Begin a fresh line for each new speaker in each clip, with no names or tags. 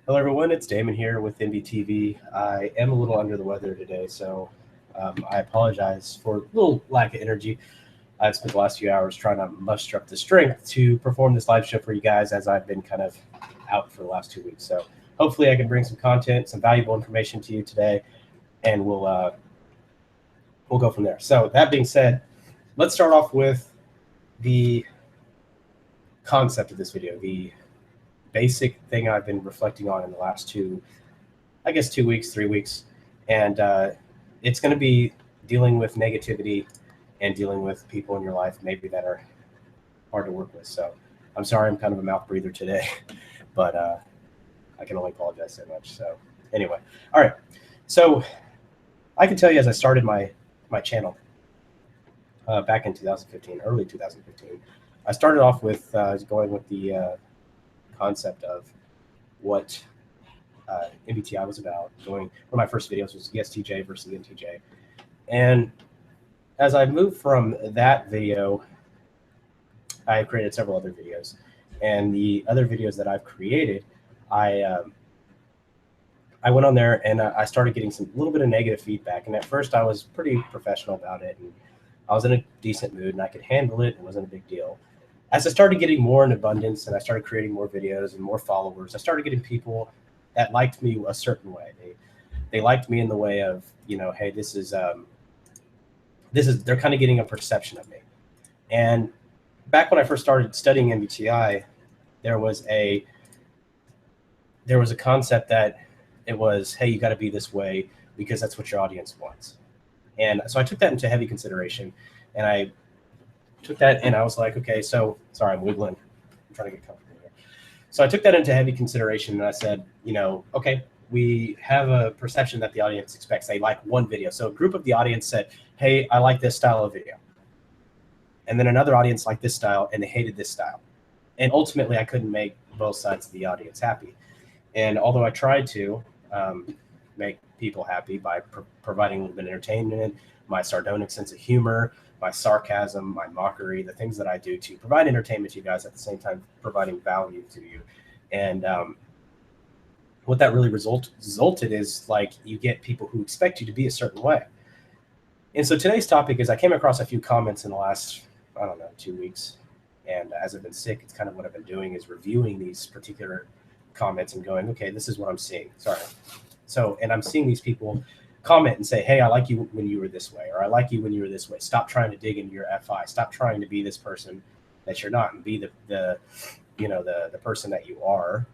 Hello, everyone. It's Damon here with MBTV. I am a little under the weather today, so I apologize for a little lack of energy. I've spent the last few hours trying to muster up the strength to perform this live show for you guys as I've been kind of out for the last 2 weeks. So hopefully I can bring some content, some valuable information to you today, and we'll go from there. So that being said, let's start off with the concept of this video, the basic thing I've been reflecting on in the last 2 weeks, 3 weeks. And it's going to be dealing with negativity and dealing with people in your life maybe that are hard to work with. So I'm sorry, I'm kind of a mouth breather today, but I can only apologize so much. So anyway, all right. So I can tell you as I started my channel back in 2015, early 2015, I started off with going with the concept of what MBTI was about. One of my first videos was ESTJ versus ENTJ. And as I moved from that video, I created several other videos. And the other videos that I've created, I went on there and I started getting a little bit of negative feedback. And at first I was pretty professional about it. And I was in a decent mood and I could handle it. It wasn't a big deal. As I started getting more in abundance and I started creating more videos and more followers, I started getting people that liked me a certain way. They liked me in the way of, hey, this is they're kind of getting a perception of me. And back when I first started studying MBTI, there was a concept that it was, hey, you got to be this way because that's what your audience wants. And so I took that into heavy consideration, and I took that and I was like, okay, so sorry, I'm wiggling. I'm trying to get comfortable here. So I took that into heavy consideration and I said, okay, we have a perception that the audience expects. They like one video. So a group of the audience said, hey, I like this style of video. And then another audience liked this style and they hated this style. And ultimately I couldn't make both sides of the audience happy. And although I tried to make people happy by providing a little bit of entertainment, my sardonic sense of humor, my sarcasm, my mockery, the things that I do to provide entertainment to you guys at the same time providing value to you. And what that really resulted is like you get people who expect you to be a certain way. And so today's topic is I came across a few comments in the last, 2 weeks. And as I've been sick, it's kind of what I've been doing is reviewing these particular comments and going, okay, this is what I'm seeing. Sorry. So, and I'm seeing these people comment and say, hey, I like you when you were this way, or I like you when you were this way. Stop trying to dig into your FI. Stop trying to be this person that you're not and be the person that you are,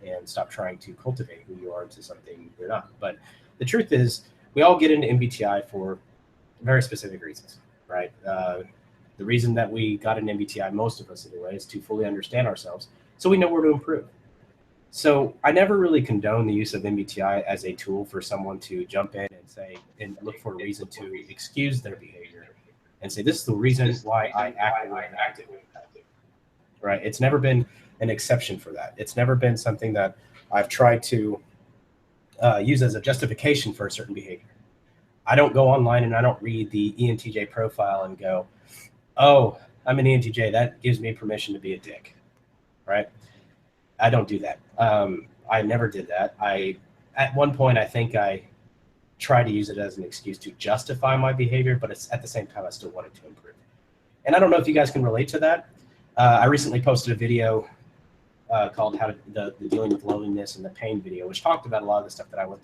and stop trying to cultivate who you are into something you're not. But the truth is we all get into MBTI for very specific reasons, right? The reason that we got an MBTI, most of us anyway, is to fully understand ourselves so we know where to improve. So I never really condone the use of MBTI as a tool for someone to jump in and say and look for a reason to excuse their behavior and say, this is the reason why I act the way I do. Right? It's never been an exception for that. It's never been something that I've tried to use as a justification for a certain behavior. I don't go online and I don't read the ENTJ profile and go, oh, I'm an ENTJ. That gives me permission to be a dick, right? I don't do that. I never did that. At one point, I think I tried to use it as an excuse to justify my behavior, but it's at the same time, I still wanted to improve. And I don't know if you guys can relate to that. I recently posted a video called the Dealing with Loneliness and the Pain video, which talked about a lot of the stuff that I went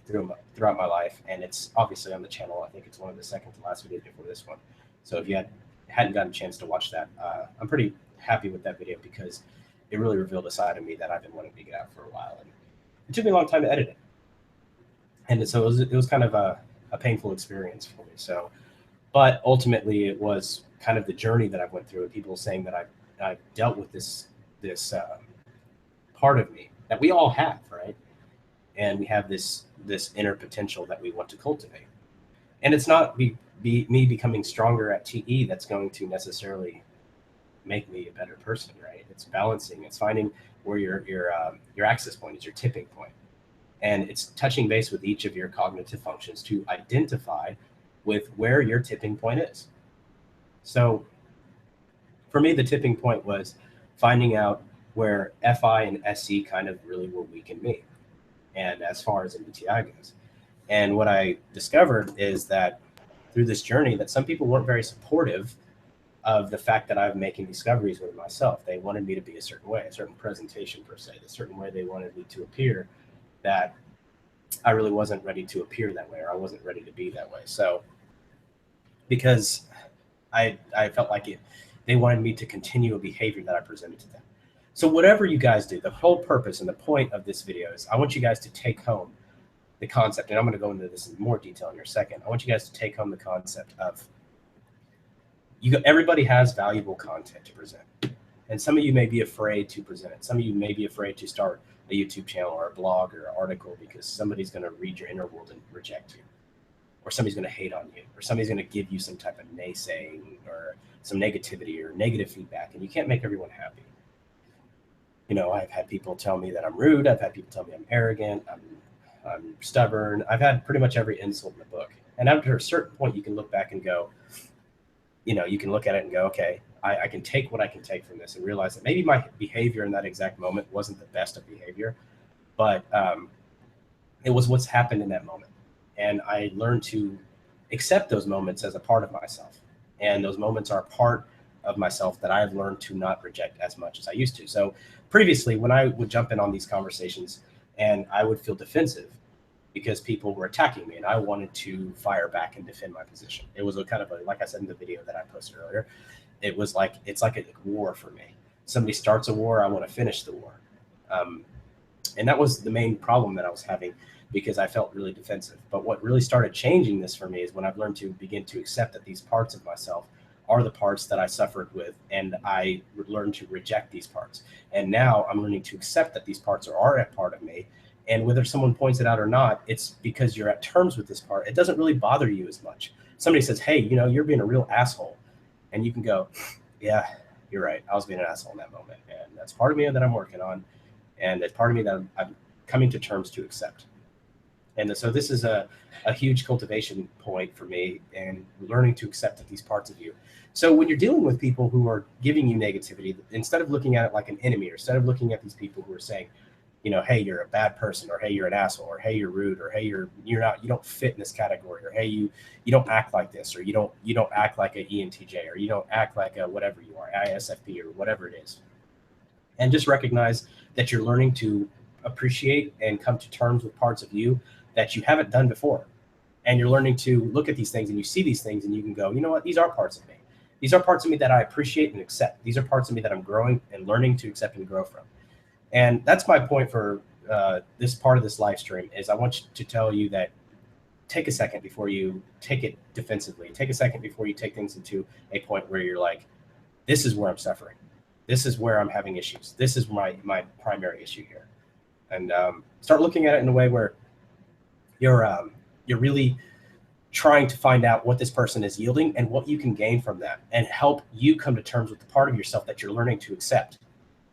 throughout my life. And it's obviously on the channel. I think it's one of the second to last videos before this one. So if you hadn't gotten a chance to watch that, I'm pretty happy with that video because it really revealed a side of me that I've been wanting to get out for a while. And it took me a long time to edit it. And so it was kind of a painful experience for me. So, but ultimately it was kind of the journey that I went through, and people saying that I've dealt with this part of me that we all have, right? And we have this inner potential that we want to cultivate. And it's not me becoming stronger at TE that's going to necessarily make me a better person, right? It's balancing. It's finding where your access point is, your tipping point. And it's touching base with each of your cognitive functions to identify with where your tipping point is. So for me, the tipping point was finding out where FI and SE kind of really were weak in me. and as far as MBTI goes. And what I discovered is that through this journey, that some people weren't very supportive of the fact that I'm making discoveries with myself. They wanted me to be a certain way, a certain presentation per se, a certain way they wanted me to appear, that I really wasn't ready to appear that way, or I wasn't ready to be that way. So because I felt like they wanted me to continue a behavior that I presented to them. So whatever you guys do, the whole purpose and the point of this video is I want you guys to take home the concept, and I'm going to go into this in more detail in a second. I want you guys to take home the concept of everybody has valuable content to present. And some of you may be afraid to present it. Some of you may be afraid to start a YouTube channel or a blog or an article because somebody's going to read your inner world and reject you, or somebody's going to hate on you, or somebody's going to give you some type of naysaying or some negativity or negative feedback, and you can't make everyone happy. You know, I've had people tell me that I'm rude. I've had people tell me I'm arrogant. I'm stubborn. I've had pretty much every insult in the book. And after a certain point, you can look back and go, you know, you can look at it and go, okay, I can take what I can take from this and realize that maybe my behavior in that exact moment wasn't the best of behavior, but it was what's happened in that moment. And I learned to accept those moments as a part of myself. And those moments are a part of myself that I've learned to not reject as much as I used to. So previously, when I would jump in on these conversations and I would feel defensive because people were attacking me and I wanted to fire back and defend my position. It was a kind of like I said in the video that I posted earlier, it's like a war for me. Somebody starts a war, I want to finish the war. And that was the main problem that I was having, because I felt really defensive. But what really started changing this for me is when I've learned to begin to accept that these parts of myself are the parts that I suffered with, and I learned to reject these parts. And now I'm learning to accept that these parts are a part of me. And whether someone points it out or not, it's because you're at terms with this part. It doesn't really bother you as much. Somebody says, hey, you know, you're being a real asshole. And you can go, yeah, you're right. I was being an asshole in that moment. And that's part of me that I'm working on. And it's part of me that I'm coming to terms to accept. And so this is a huge cultivation point for me, and learning to accept these parts of you. So when you're dealing with people who are giving you negativity, instead of looking at it like an enemy, or instead of looking at these people who are saying, you know, hey, you're a bad person, or hey, you're an asshole, or hey, you're rude, or hey, you don't fit in this category, or hey, you don't act like this, or you don't act like an ENTJ, or you don't act like a whatever you are, ISFP, or whatever it is. And just recognize that you're learning to appreciate and come to terms with parts of you that you haven't done before. And you're learning to look at these things, and you see these things, and you can go, you know what, these are parts of me. These are parts of me that I appreciate and accept. These are parts of me that I'm growing and learning to accept and grow from. And that's my point for this part of this live stream, is I want to tell you that take a second before you take it defensively. Take a second before you take things into a point where you're like, this is where I'm suffering. This is where I'm having issues. This is my primary issue here. And start looking at it in a way where you're really trying to find out what this person is yielding and what you can gain from that, and help you come to terms with the part of yourself that you're learning to accept.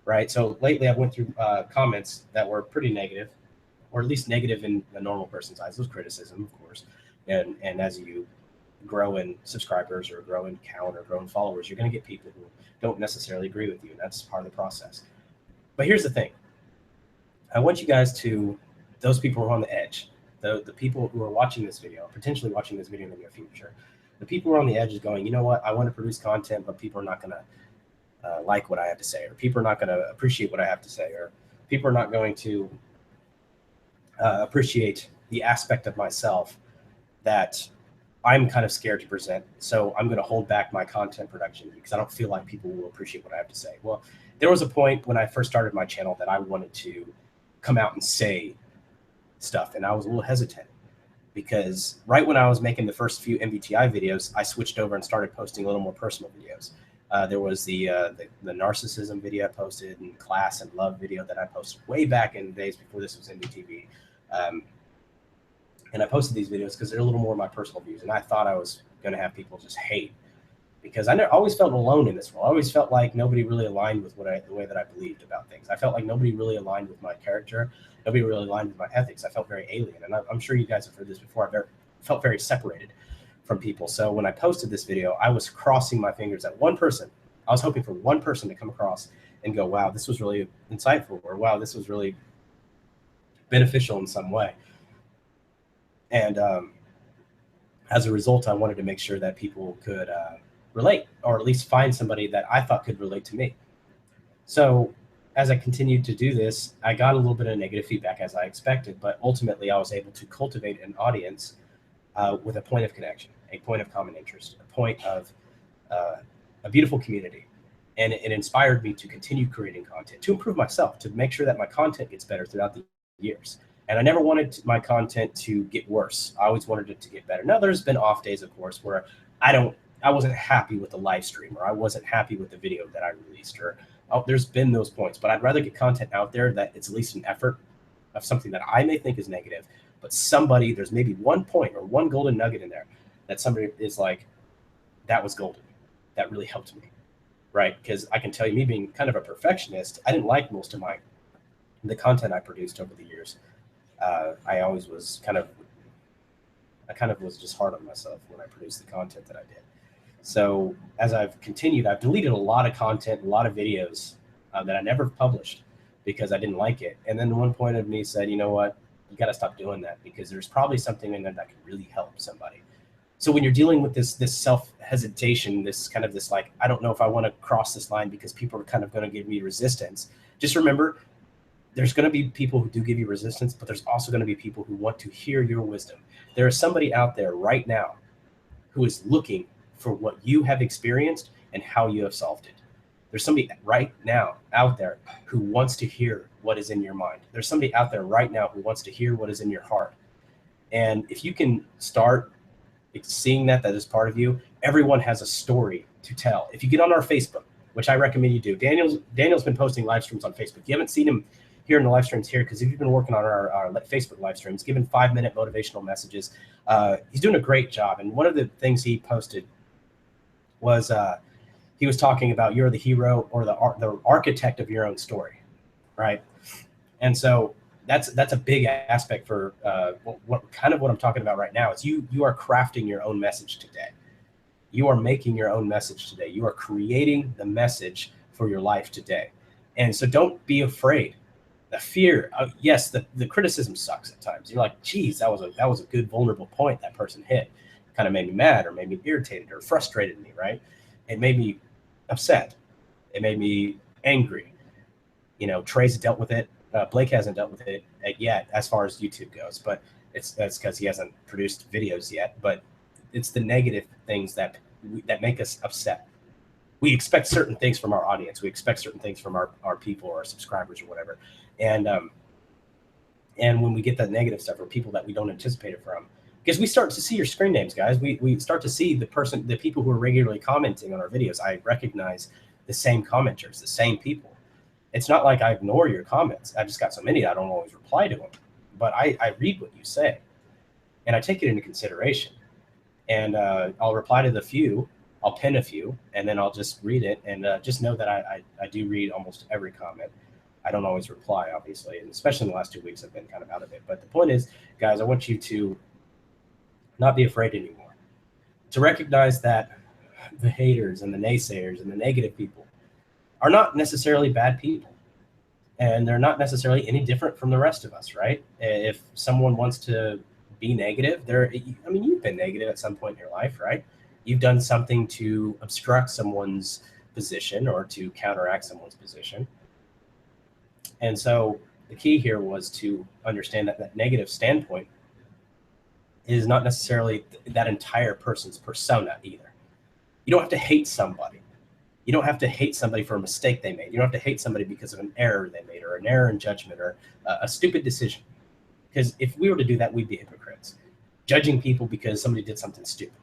Right. So lately I went through comments that were pretty negative, or at least negative in a normal person's eyes. Those criticism, of course. And as you grow in subscribers, or grow in count, or grow in followers, you're going to get people who don't necessarily agree with you. And that's part of the process. But here's the thing. I want you guys to, those people who are on the edge, the people who are watching this video, potentially watching this video in the near future, the people who are on the edge is going, you know what, I want to produce content, but people are not going to like what I have to say, or people are not going to appreciate what I have to say, or people are not going to appreciate the aspect of myself that I'm kind of scared to present. So I'm going to hold back my content production because I don't feel like people will appreciate what I have to say. Well, there was a point when I first started my channel that I wanted to come out and say stuff, and I was a little hesitant, because right when I was making the first few MBTI videos, I switched over and started posting a little more personal videos. There was the narcissism video I posted, and class and love video that I posted way back in the days before this was MBTV. And I posted these videos because they're a little more of my personal views, and I thought I was going to have people just hate, because I always felt alone in this world. I always felt like nobody really aligned with the way that I believed about things. I felt like nobody really aligned with my character. Nobody really aligned with my ethics. I felt very alien, and I'm sure you guys have heard this before. I felt very separated from people. So when I posted this video, I was crossing my fingers at one person. I was hoping for one person to come across and go, wow, this was really insightful, or wow, this was really beneficial in some way. And as a result, I wanted to make sure that people could relate, or at least find somebody that I thought could relate to me. So as I continued to do this, I got a little bit of negative feedback, as I expected, but ultimately I was able to cultivate an audience with a point of connection, a point of common interest, a point of a beautiful community. And it inspired me to continue creating content, to improve myself, to make sure that my content gets better throughout the years. And I never wanted my content to get worse. I always wanted it to get better. Now, there's been off days, of course, where I wasn't happy with the live stream, or I wasn't happy with the video that I released, or there's been those points. But I'd rather get content out there that it's at least an effort of something that I may think is negative, but there's maybe one point or one golden nugget in there that somebody is like, that was golden. That really helped me, right? Because I can tell you, me being kind of a perfectionist, I didn't like most of the content I produced over the years. I always was kind of was just hard on myself when I produced the content that I did. So as I've continued, I've deleted a lot of content, a lot of videos that I never published because I didn't like it. And then one point of me said, you know what, you got to stop doing that, because there's probably something in there that could really help somebody. So when you're dealing with this self-hesitation, this like, I don't know if I want to cross this line because people are kind of going to give me resistance. Just remember, there's going to be people who do give you resistance, but there's also going to be people who want to hear your wisdom. There is somebody out there right now who is looking for what you have experienced and how you have solved it. There's somebody right now out there who wants to hear what is in your mind. There's somebody out there right now who wants to hear what is in your heart. And if you can start seeing that is part of you, everyone has a story to tell. If you get on our Facebook, which I recommend you do, Daniel's been posting live streams on Facebook. You haven't seen him here in the live streams here, because if you've been working on our Facebook live streams, giving 5-minute motivational messages, he's doing a great job. And one of the things he posted was he was talking about, you're the hero or the architect of your own story, right? And so that's a big aspect for what I'm talking about right now. Is you are crafting your own message today. You are making your own message today. You are creating the message for your life today. And so don't be afraid. The fear, yes, the criticism sucks at times. You're like, geez, that was a good vulnerable point that person hit. Kind of made me mad, or made me irritated, or frustrated me, right? It made me upset. It made me angry. You know, Trey's dealt with it. Blake hasn't dealt with it yet, as far as YouTube goes, but that's because he hasn't produced videos yet. But it's the negative things that make us upset. We expect certain things from our audience. We expect certain things from our people, or our subscribers, or whatever. And when we get that negative stuff, or people that we don't anticipate it from, because we start to see your screen names, guys. We start to see the people who are regularly commenting on our videos. I recognize the same commenters, the same people. It's not like I ignore your comments. I just got so many I don't always reply to them. But I read what you say, and I take it into consideration. And I'll reply to the few. I'll pin a few, and then I'll just read it. And just know that I do read almost every comment. I don't always reply, obviously, and especially in the last 2 weeks, I've been kind of out of it. But the point is, guys, I want you to not be afraid anymore. To recognize that the haters and the naysayers and the negative people are not necessarily bad people. And they're not necessarily any different from the rest of us, right? If someone wants to be negative, you've been negative at some point in your life, right? You've done something to obstruct someone's position or to counteract someone's position. And so the key here was to understand that negative standpoint is not necessarily that entire person's persona either. You don't have to hate somebody. You don't have to hate somebody for a mistake they made. You don't have to hate somebody because of an error they made, or an error in judgment, or a stupid decision. Because if we were to do that, we'd be hypocrites, judging people because somebody did something stupid.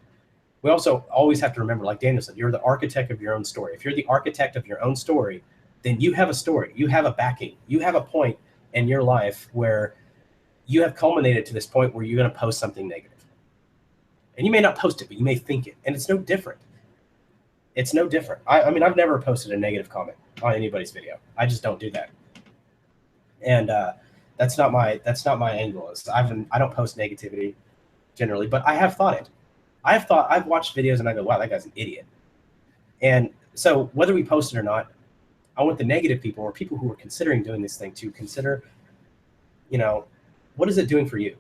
We also always have to remember, like Daniel said, you're the architect of your own story. If you're the architect of your own story, then you have a story. You have a backing. You have a point in your life where you have culminated to this point where you're going to post something negative. And you may not post it, but you may think it. And it's no different. It's no different. I've never posted a negative comment on anybody's video. I just don't do that. And that's not my angle. I don't post negativity generally, but I have thought it. I've watched videos and I go, wow, that guy's an idiot. And so whether we post it or not, I want the negative people, or people who are considering doing this thing, to consider, what is it doing for you?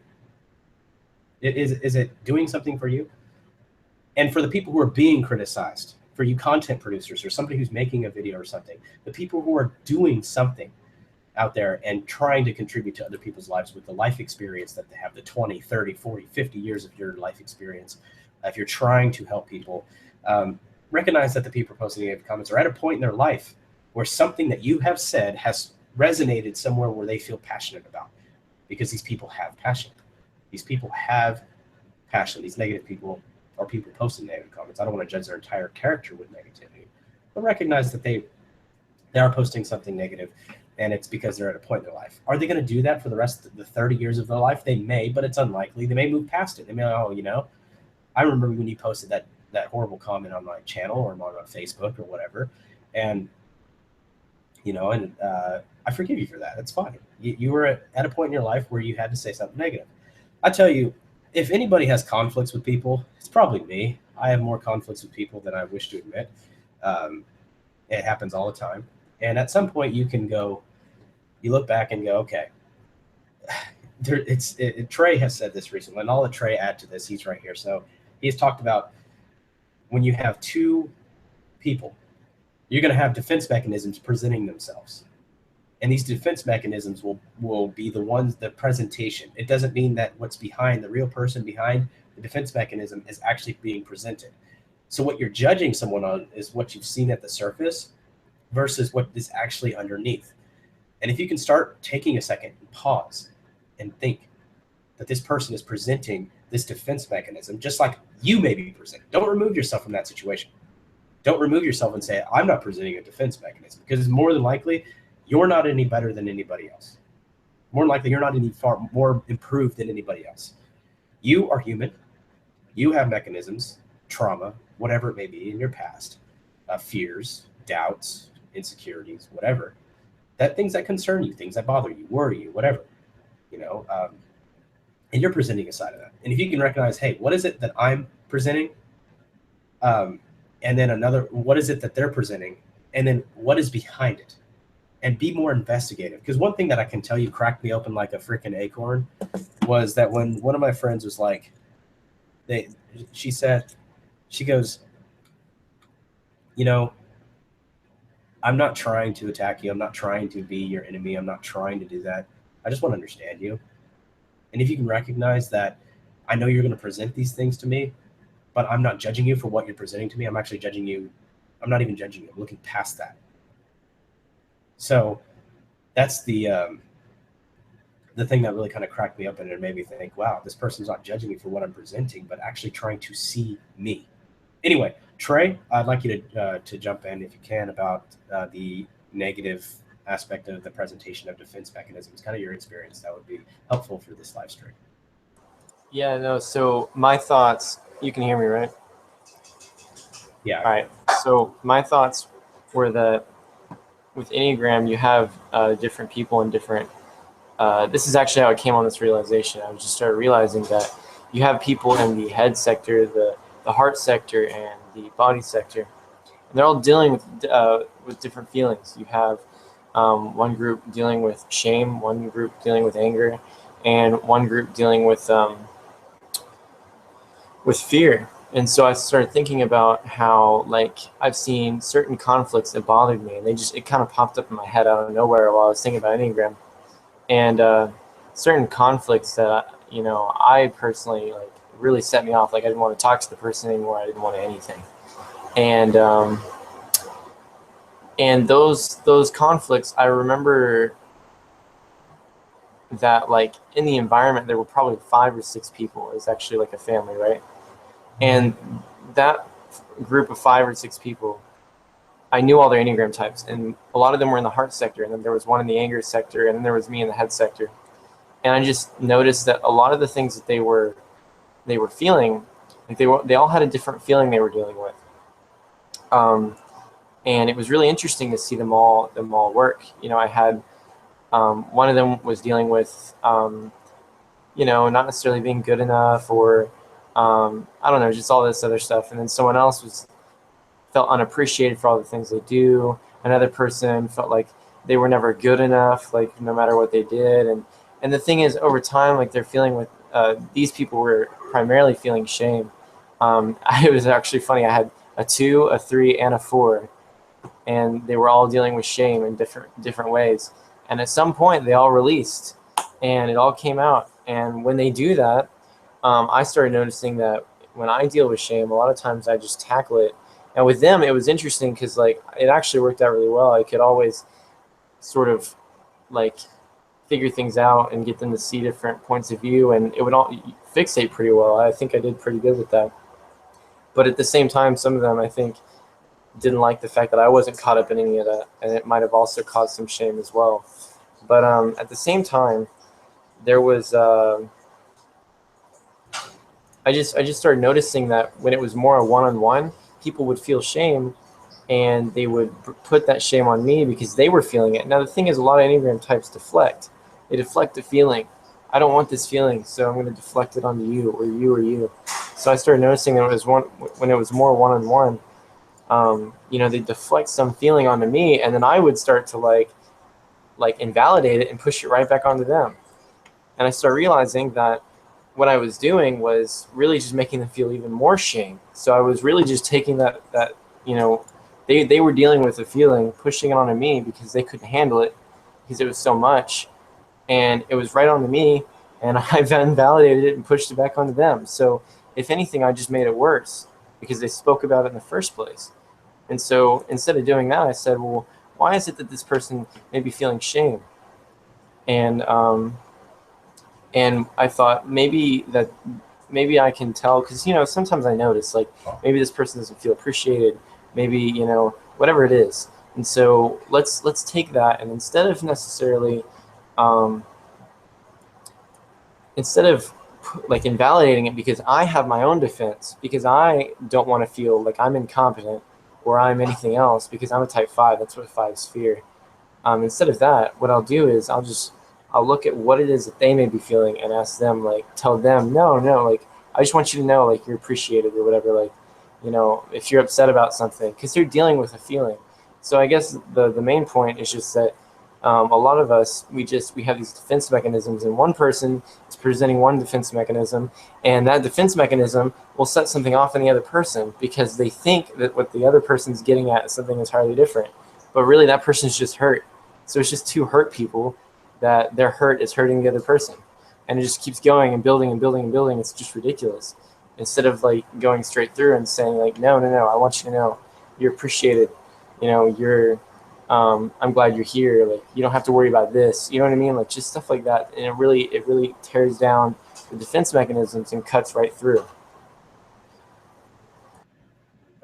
Is it doing something for you? And for the people who are being criticized, for you content producers or somebody who's making a video or something, the people who are doing something out there and trying to contribute to other people's lives with the life experience that they have, the 20, 30, 40, 50 years of your life experience, if you're trying to help people, recognize that the people posting negative comments are at a point in their life where something that you have said has resonated somewhere where they feel passionate about, because these people have passion. These people have passion. These negative people are people posting negative comments. I don't want to judge their entire character with negativity, but recognize that they are posting something negative, and it's because they're at a point in their life. Are they going to do that for the rest of the 30 years of their life? They may, but it's unlikely. They may move past it. They may, oh, you know, I remember when you posted that horrible comment on my channel or on Facebook or whatever, and you know, and I forgive you for that. It's fine. You were at a point in your life where you had to say something negative. I tell you, if anybody has conflicts with people, it's probably me. I have more conflicts with people than I wish to admit. It happens all the time. And at some point you can go, you look back and go, okay, Trey has said this recently, and I'll let Trey add to this. He's right here. So he's talked about when you have two people, you're going to have defense mechanisms presenting themselves. And these defense mechanisms will be the ones, the presentation. It doesn't mean that what's behind, the real person behind the defense mechanism is actually being presented. So what you're judging someone on is what you've seen at the surface versus what is actually underneath. And if you can start taking a second and pause and think that this person is presenting this defense mechanism, just like you may be presenting. Don't remove yourself from that situation. Don't remove yourself and say, I'm not presenting a defense mechanism, because it's more than likely you're not any better than anybody else. More than likely, you're not any far more improved than anybody else. You are human. You have mechanisms, trauma, whatever it may be in your past, fears, doubts, insecurities, whatever. That things that concern you, things that bother you, worry you, whatever, you know, and you're presenting a side of that. And if you can recognize, hey, what is it that I'm presenting? And then another, what is it that they're presenting? And then what is behind it? And be more investigative. Because one thing that I can tell you cracked me open like a freaking acorn was that when one of my friends was like, she goes, you know, I'm not trying to attack you. I'm not trying to be your enemy. I'm not trying to do that. I just want to understand you. And if you can recognize that, I know you're going to present these things to me, but I'm not judging you for what you're presenting to me. I'm actually judging you. I'm not even judging you. I'm looking past that. So that's the thing that really kind of cracked me open and made me think, wow, this person's not judging me for what I'm presenting, but actually trying to see me. Anyway, Trey, I'd like you to jump in if you can about the negative aspect of the presentation of defense mechanisms, kind of your experience. That would be helpful for this live stream.
Yeah, no, so my thoughts, you can hear me, right?
Yeah.
All right, so my thoughts were that with Enneagram, you have different people and different, this is actually how I came on this realization. I just started realizing that you have people in the head sector, the heart sector, and the body sector. And they're all dealing with different feelings. You have one group dealing with shame, one group dealing with anger, and one group dealing with fear. And so I started thinking about how, like, I've seen certain conflicts that bothered me, and it kind of popped up in my head out of nowhere while I was thinking about Enneagram. And certain conflicts that, you know, I personally, like, really set me off. Like, I didn't want to talk to the person anymore. I didn't want anything. And those conflicts, I remember that, like, in the environment, there were probably 5 or 6 people. It was actually like a family, right? And that group of 5 or 6 people, I knew all their Enneagram types, and a lot of them were in the heart sector, and then there was one in the anger sector, and then there was me in the head sector. And I just noticed that a lot of the things that they were feeling, like they all had a different feeling they were dealing with. And it was really interesting to see them all work. You know, I had one of them was dealing with, you know, not necessarily being good enough, or I don't know, just all this other stuff. And then someone else felt unappreciated for all the things they do. Another person felt like they were never good enough, like no matter what they did. And the thing is, over time, like they're feeling with these people were primarily feeling shame. It was actually funny. I had a 2, a 3, and a 4, and they were all dealing with shame in different ways. And at some point, they all released, and it all came out. And when they do that, I started noticing that when I deal with shame, a lot of times I just tackle it. And with them, it was interesting because like it actually worked out really well. I could always sort of like figure things out and get them to see different points of view, and it would all fixate pretty well. I think I did pretty good with that. But at the same time, some of them I think didn't like the fact that I wasn't caught up in any of that, and it might have also caused some shame as well. But at the same time, there was I just started noticing that when it was more a one-on-one, people would feel shame, and they would put that shame on me because they were feeling it. Now the thing is, a lot of Enneagram types deflect. They deflect the feeling. I don't want this feeling, so I'm going to deflect it onto you or you or you. So I started noticing that when it was more one-on-one, they deflect some feeling onto me, and then I would start to like invalidate it and push it right back onto them. And I started realizing that what I was doing was really just making them feel even more shame. So I was really just taking that they were dealing with a feeling, pushing it onto me because they couldn't handle it because it was so much, and it was right onto me, and I then validated it and pushed it back onto them. So if anything, I just made it worse because they spoke about it in the first place. And so instead of doing that, I said, well, why is it that this person may be feeling shame? And I thought maybe I can tell, because sometimes I notice like maybe this person doesn't feel appreciated, maybe whatever it is. And so let's take that, and instead of necessarily instead of like invalidating it because I have my own defense, because I don't want to feel like I'm incompetent or I'm anything else, because I'm a type 5. That's what 5s fear. Instead of that, what I'll do is I'll look at what it is that they may be feeling and ask them, like, tell them, no, like, I just want you to know, like, you're appreciated or whatever, like, if you're upset about something, because they're dealing with a feeling. So I guess the main point is just that a lot of us, we have these defense mechanisms, and one person is presenting one defense mechanism, and that defense mechanism will set something off in the other person because they think that what the other person's getting at is something entirely different. But really, that person's just hurt. So it's just two hurt people that their hurt is hurting the other person. And it just keeps going and building and building and building. It's just ridiculous. Instead of like going straight through and saying like, no, I want you to know you're appreciated. You're, I'm glad you're here. Like, you don't have to worry about this. You know what I mean? Like, just stuff like that. And it really tears down the defense mechanisms and cuts right through.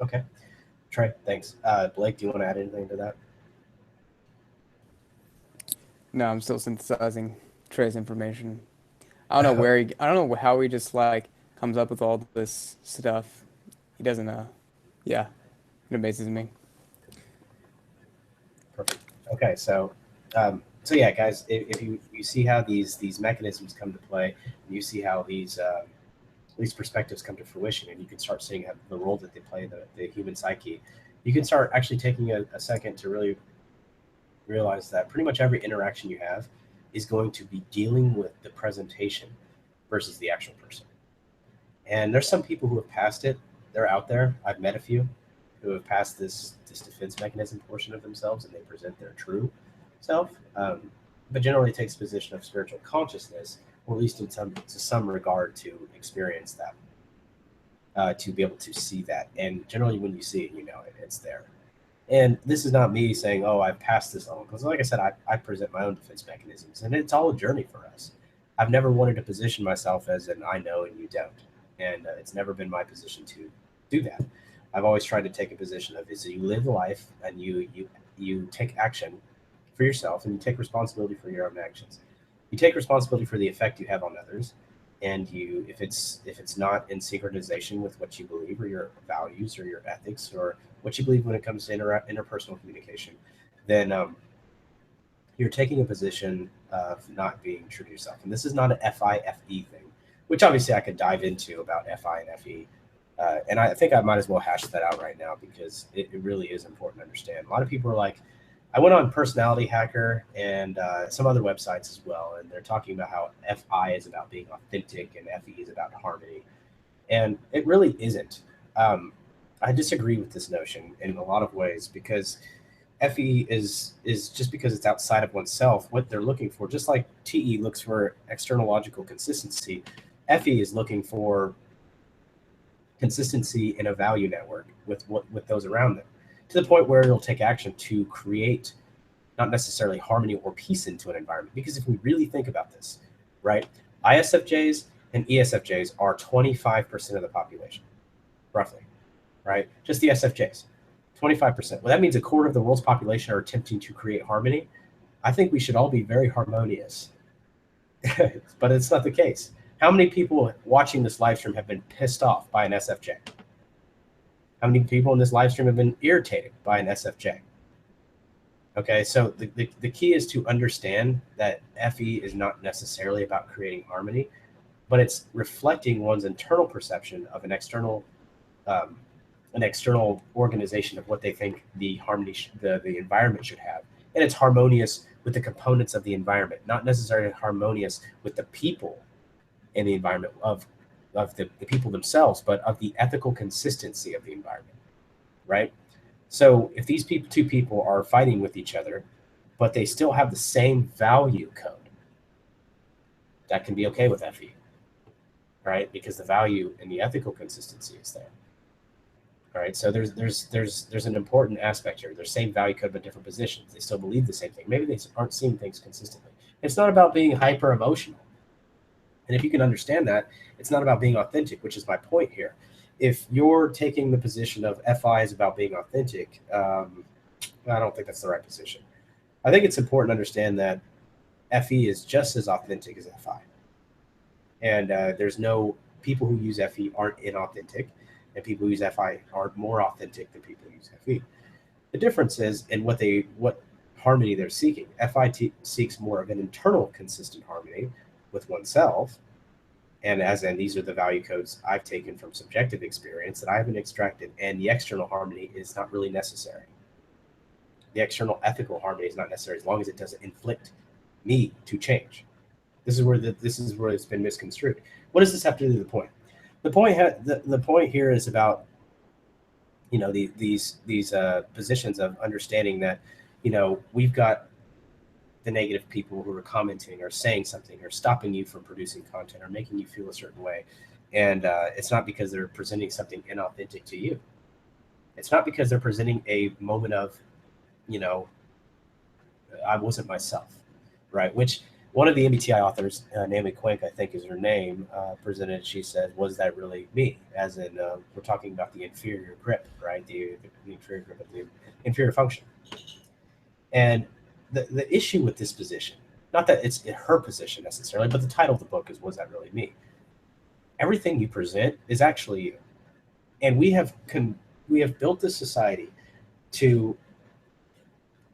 Okay. Trey, thanks. Blake, do you want to add anything to that?
No, I'm still synthesizing Trey's information. I don't know how he just like comes up with all this stuff. He doesn't yeah. It amazes me.
Perfect. Okay, so yeah, guys, if you see how these mechanisms come to play, and you see how these perspectives come to fruition, and you can start seeing how the role that they play in the human psyche, you can start actually taking a second to really realize that pretty much every interaction you have is going to be dealing with the presentation versus the actual person. And there's some people who have passed it. They're out there. I've met a few who have passed this defense mechanism portion of themselves, and they present their true self. But generally, it takes a position of spiritual consciousness, or at least to some regard, to experience that, to be able to see that. And generally, when you see it, it's there. And this is not me saying, oh, I've passed this on, because like I said, I present my own defense mechanisms, and it's all a journey for us. I've never wanted to position myself as an I know and you don't, and it's never been my position to do that. I've always tried to take a position of is you live life and you take action for yourself, and you take responsibility for your own actions. You take responsibility for the effect you have on others, and if it's not in synchronization with what you believe or your values or your ethics or what you believe when it comes to interpersonal communication, then you're taking a position of not being true to yourself. And this is not an FI-FE thing, which obviously I could dive into about FI and FE. And I think I might as well hash that out right now because it really is important to understand. A lot of people are like, I went on Personality Hacker and some other websites as well, and they're talking about how FI is about being authentic and FE is about harmony. And it really isn't. I disagree with this notion in a lot of ways, because FE is just because it's outside of oneself, what they're looking for, just like TE looks for external logical consistency, FE is looking for consistency in a value network with those around them, to the point where it'll take action to create not necessarily harmony or peace into an environment. Because if we really think about this, right, ISFJs and ESFJs are 25% of the population, roughly, right? Just the SFJs, 25%. Well, that means a quarter of the world's population are attempting to create harmony. I think we should all be very harmonious, but it's not the case. How many people watching this live stream have been pissed off by an SFJ? How many people in this live stream have been irritated by an SFJ? Okay, so the key is to understand that FE is not necessarily about creating harmony, but it's reflecting one's internal perception of an external organization of what they think the harmony, the environment should have. And it's harmonious with the components of the environment, not necessarily harmonious with the people in the environment of the people themselves, but of the ethical consistency of the environment, right? So if these two people are fighting with each other, but they still have the same value code, that can be okay with FE, right? Because the value and the ethical consistency is there. All right, so there's an important aspect here. They're same value code but different positions. They still believe the same thing. Maybe they aren't seeing things consistently. It's not about being hyper emotional. And if you can understand that, it's not about being authentic, which is my point here. If you're taking the position of FI is about being authentic, I don't think that's the right position. I think it's important to understand that FE is just as authentic as FI. And there's no, people who use FE aren't inauthentic, and people who use FI are more authentic than people who use FE. The difference is in what harmony they're seeking. FI seeks more of an internal consistent harmony with oneself, and these are the value codes I've taken from subjective experience that I haven't extracted, and the external harmony is not really necessary. The external ethical harmony is not necessary as long as it doesn't inflict me to change. This is where it's been misconstrued. What does this have to do with the point? The point here is about, these positions of understanding that, we've got the negative people who are commenting or saying something or stopping you from producing content or making you feel a certain way. And it's not because they're presenting something inauthentic to you. It's not because they're presenting a moment of, I wasn't myself, right? Which one of the MBTI authors, Naomi Quink, I think is her name, presented, she said, was that really me? As in, we're talking about the inferior grip, right? The inferior grip of the inferior function. And the issue with this position, not that it's her position necessarily, but the title of the book is, Was That Really Me? Everything you present is actually you. And we have built this society to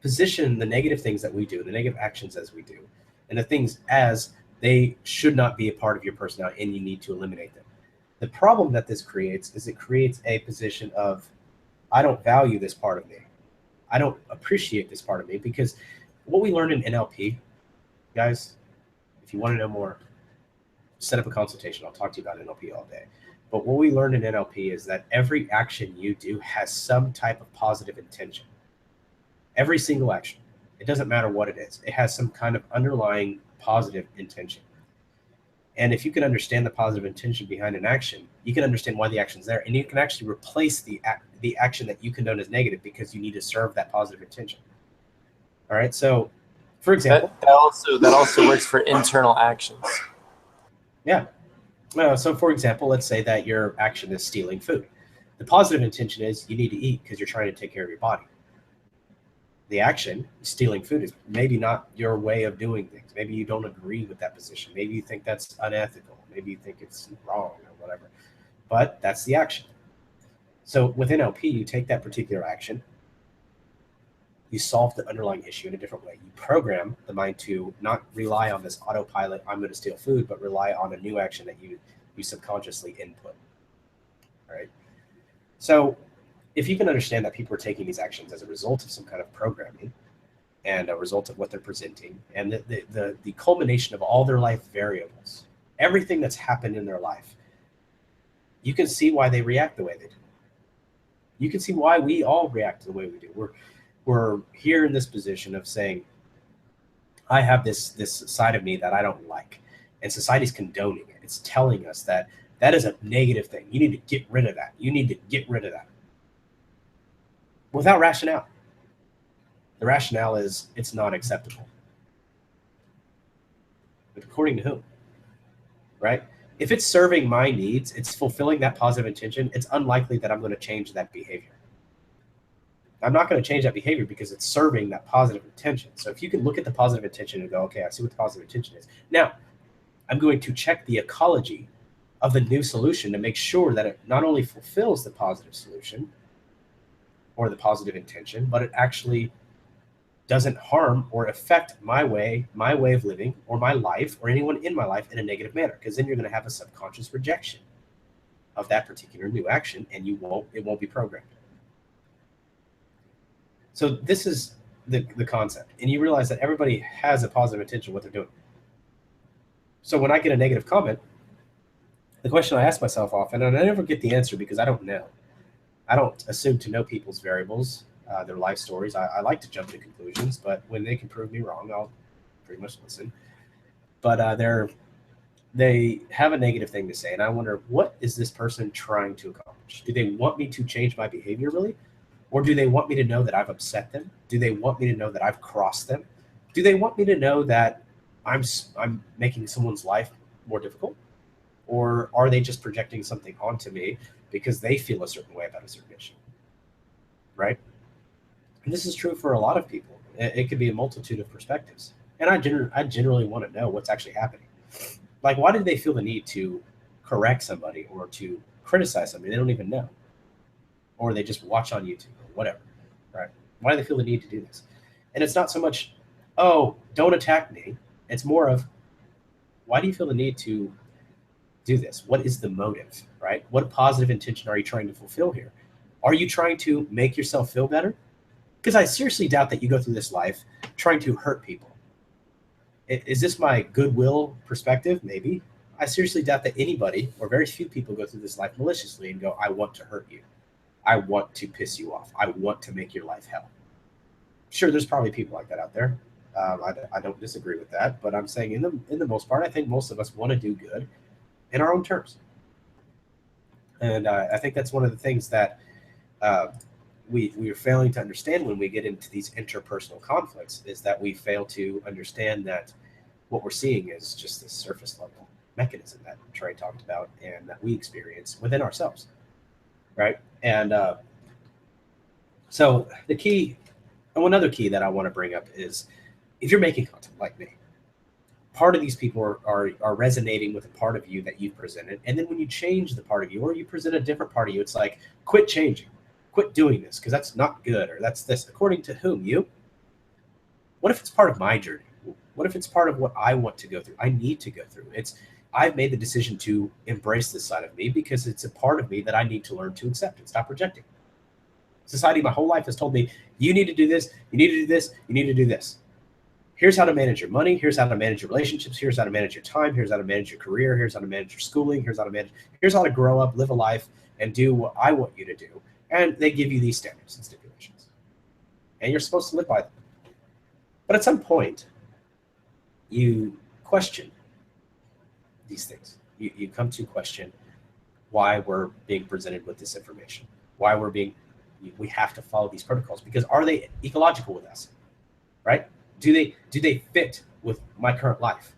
position the negative things that we do, the negative actions as we do, and the things as they should not be a part of your personality and you need to eliminate them. The problem that this creates is it creates a position of, I don't value this part of me. I don't appreciate this part of me, because what we learned in NLP, guys, if you want to know more, set up a consultation. I'll talk to you about NLP all day. But what we learned in NLP is that every action you do has some type of positive intention. Every single action. It doesn't matter what it is. It has some kind of underlying positive intention. And if you can understand the positive intention behind an action, you can understand why the action's there. And you can actually replace the action that you condone as negative because you need to serve that positive intention. All right. So, for example,
that also works for internal actions.
Yeah. So, for example, let's say that your action is stealing food. The positive intention is you need to eat because you're trying to take care of your body. The action, stealing food, is maybe not your way of doing things. Maybe you don't agree with that position. Maybe you think that's unethical. Maybe you think it's wrong or whatever. But that's the action. So with NLP, you take that particular action, you solve the underlying issue in a different way. You program the mind to not rely on this autopilot, I'm going to steal food, but rely on a new action that you subconsciously input. All right. So if you can understand that people are taking these actions as a result of some kind of programming, and a result of what they're presenting, and the culmination of all their life variables, everything that's happened in their life, you can see why they react the way they do. You can see why we all react the way we do. We're here in this position of saying, I have this side of me that I don't like, and society's condoning it. It's telling us that that is a negative thing. You need to get rid of that. You need to get rid of that. Without rationale. The rationale is it's not acceptable. But according to whom? Right? If it's serving my needs, it's fulfilling that positive intention, it's unlikely that I'm going to change that behavior. I'm not going to change that behavior because it's serving that positive intention. So if you can look at the positive intention and go, okay, I see what the positive intention is. Now, I'm going to check the ecology of the new solution to make sure that it not only fulfills the positive solution or the positive intention, but it actually doesn't harm or affect my way of living or my life or anyone in my life in a negative manner, because then you're going to have a subconscious rejection of that particular new action, and it won't be programmed. So this is the concept, and you realize that everybody has a positive intention of what they're doing. So when I get a negative comment, the question I ask myself often, and I never get the answer because I don't know. I don't assume to know people's variables, their life stories. I like to jump to conclusions, but when they can prove me wrong, I'll pretty much listen. But they have a negative thing to say, and I wonder, what is this person trying to accomplish? Do they want me to change my behavior, really? Or do they want me to know that I've upset them? Do they want me to know that I've crossed them? Do they want me to know that I'm making someone's life more difficult? Or are they just projecting something onto me because they feel a certain way about a certain issue? Right? And this is true for a lot of people. It could be a multitude of perspectives. And I generally want to know what's actually happening. Like, why do they feel the need to correct somebody or to criticize somebody they don't even know? Or they just watch on YouTube or whatever, right? Why do they feel the need to do this? And it's not so much, oh, don't attack me. It's more of, why do you feel the need to do this? What is the motive, right? What positive intention are you trying to fulfill here? Are you trying to make yourself feel better? Because I seriously doubt that you go through this life trying to hurt people. Is this my goodwill perspective? Maybe. I seriously doubt that anybody or very few people go through this life maliciously and go, I want to hurt you. I want to piss you off. I want to make your life hell. Sure, there's probably people like that out there. I don't disagree with that, but I'm saying in the most part, I think most of us want to do good in our own terms. And I think that's one of the things that we are failing to understand when we get into these interpersonal conflicts, is that we fail to understand that what we're seeing is just this surface level mechanism that Trey talked about and that we experience within ourselves, right? And so the key, and one other key that I want to bring up is, if you're making content like me, part of these people are resonating with a part of you that you've presented. And then when you change the part of you, or you present a different part of you, it's like, quit changing, quit doing this, because that's not good, or that's this. According to whom? You? What if it's part of my journey? What if it's part of what I want to go through? I need to go through. I've made the decision to embrace this side of me because it's a part of me that I need to learn to accept and stop rejecting. Society my whole life has told me, you need to do this, you need to do this, you need to do this. Here's how to manage your money. Here's how to manage your relationships. Here's how to manage your time. Here's how to manage your career. Here's how to manage your schooling. Here's how to grow up, live a life, and do what I want you to do. And they give you these standards and stipulations. And you're supposed to live by them. But at some point, you question these things. You come to question why we're being presented with this information, why we have to follow these protocols, because are they ecological with us, right? Do they fit with my current life?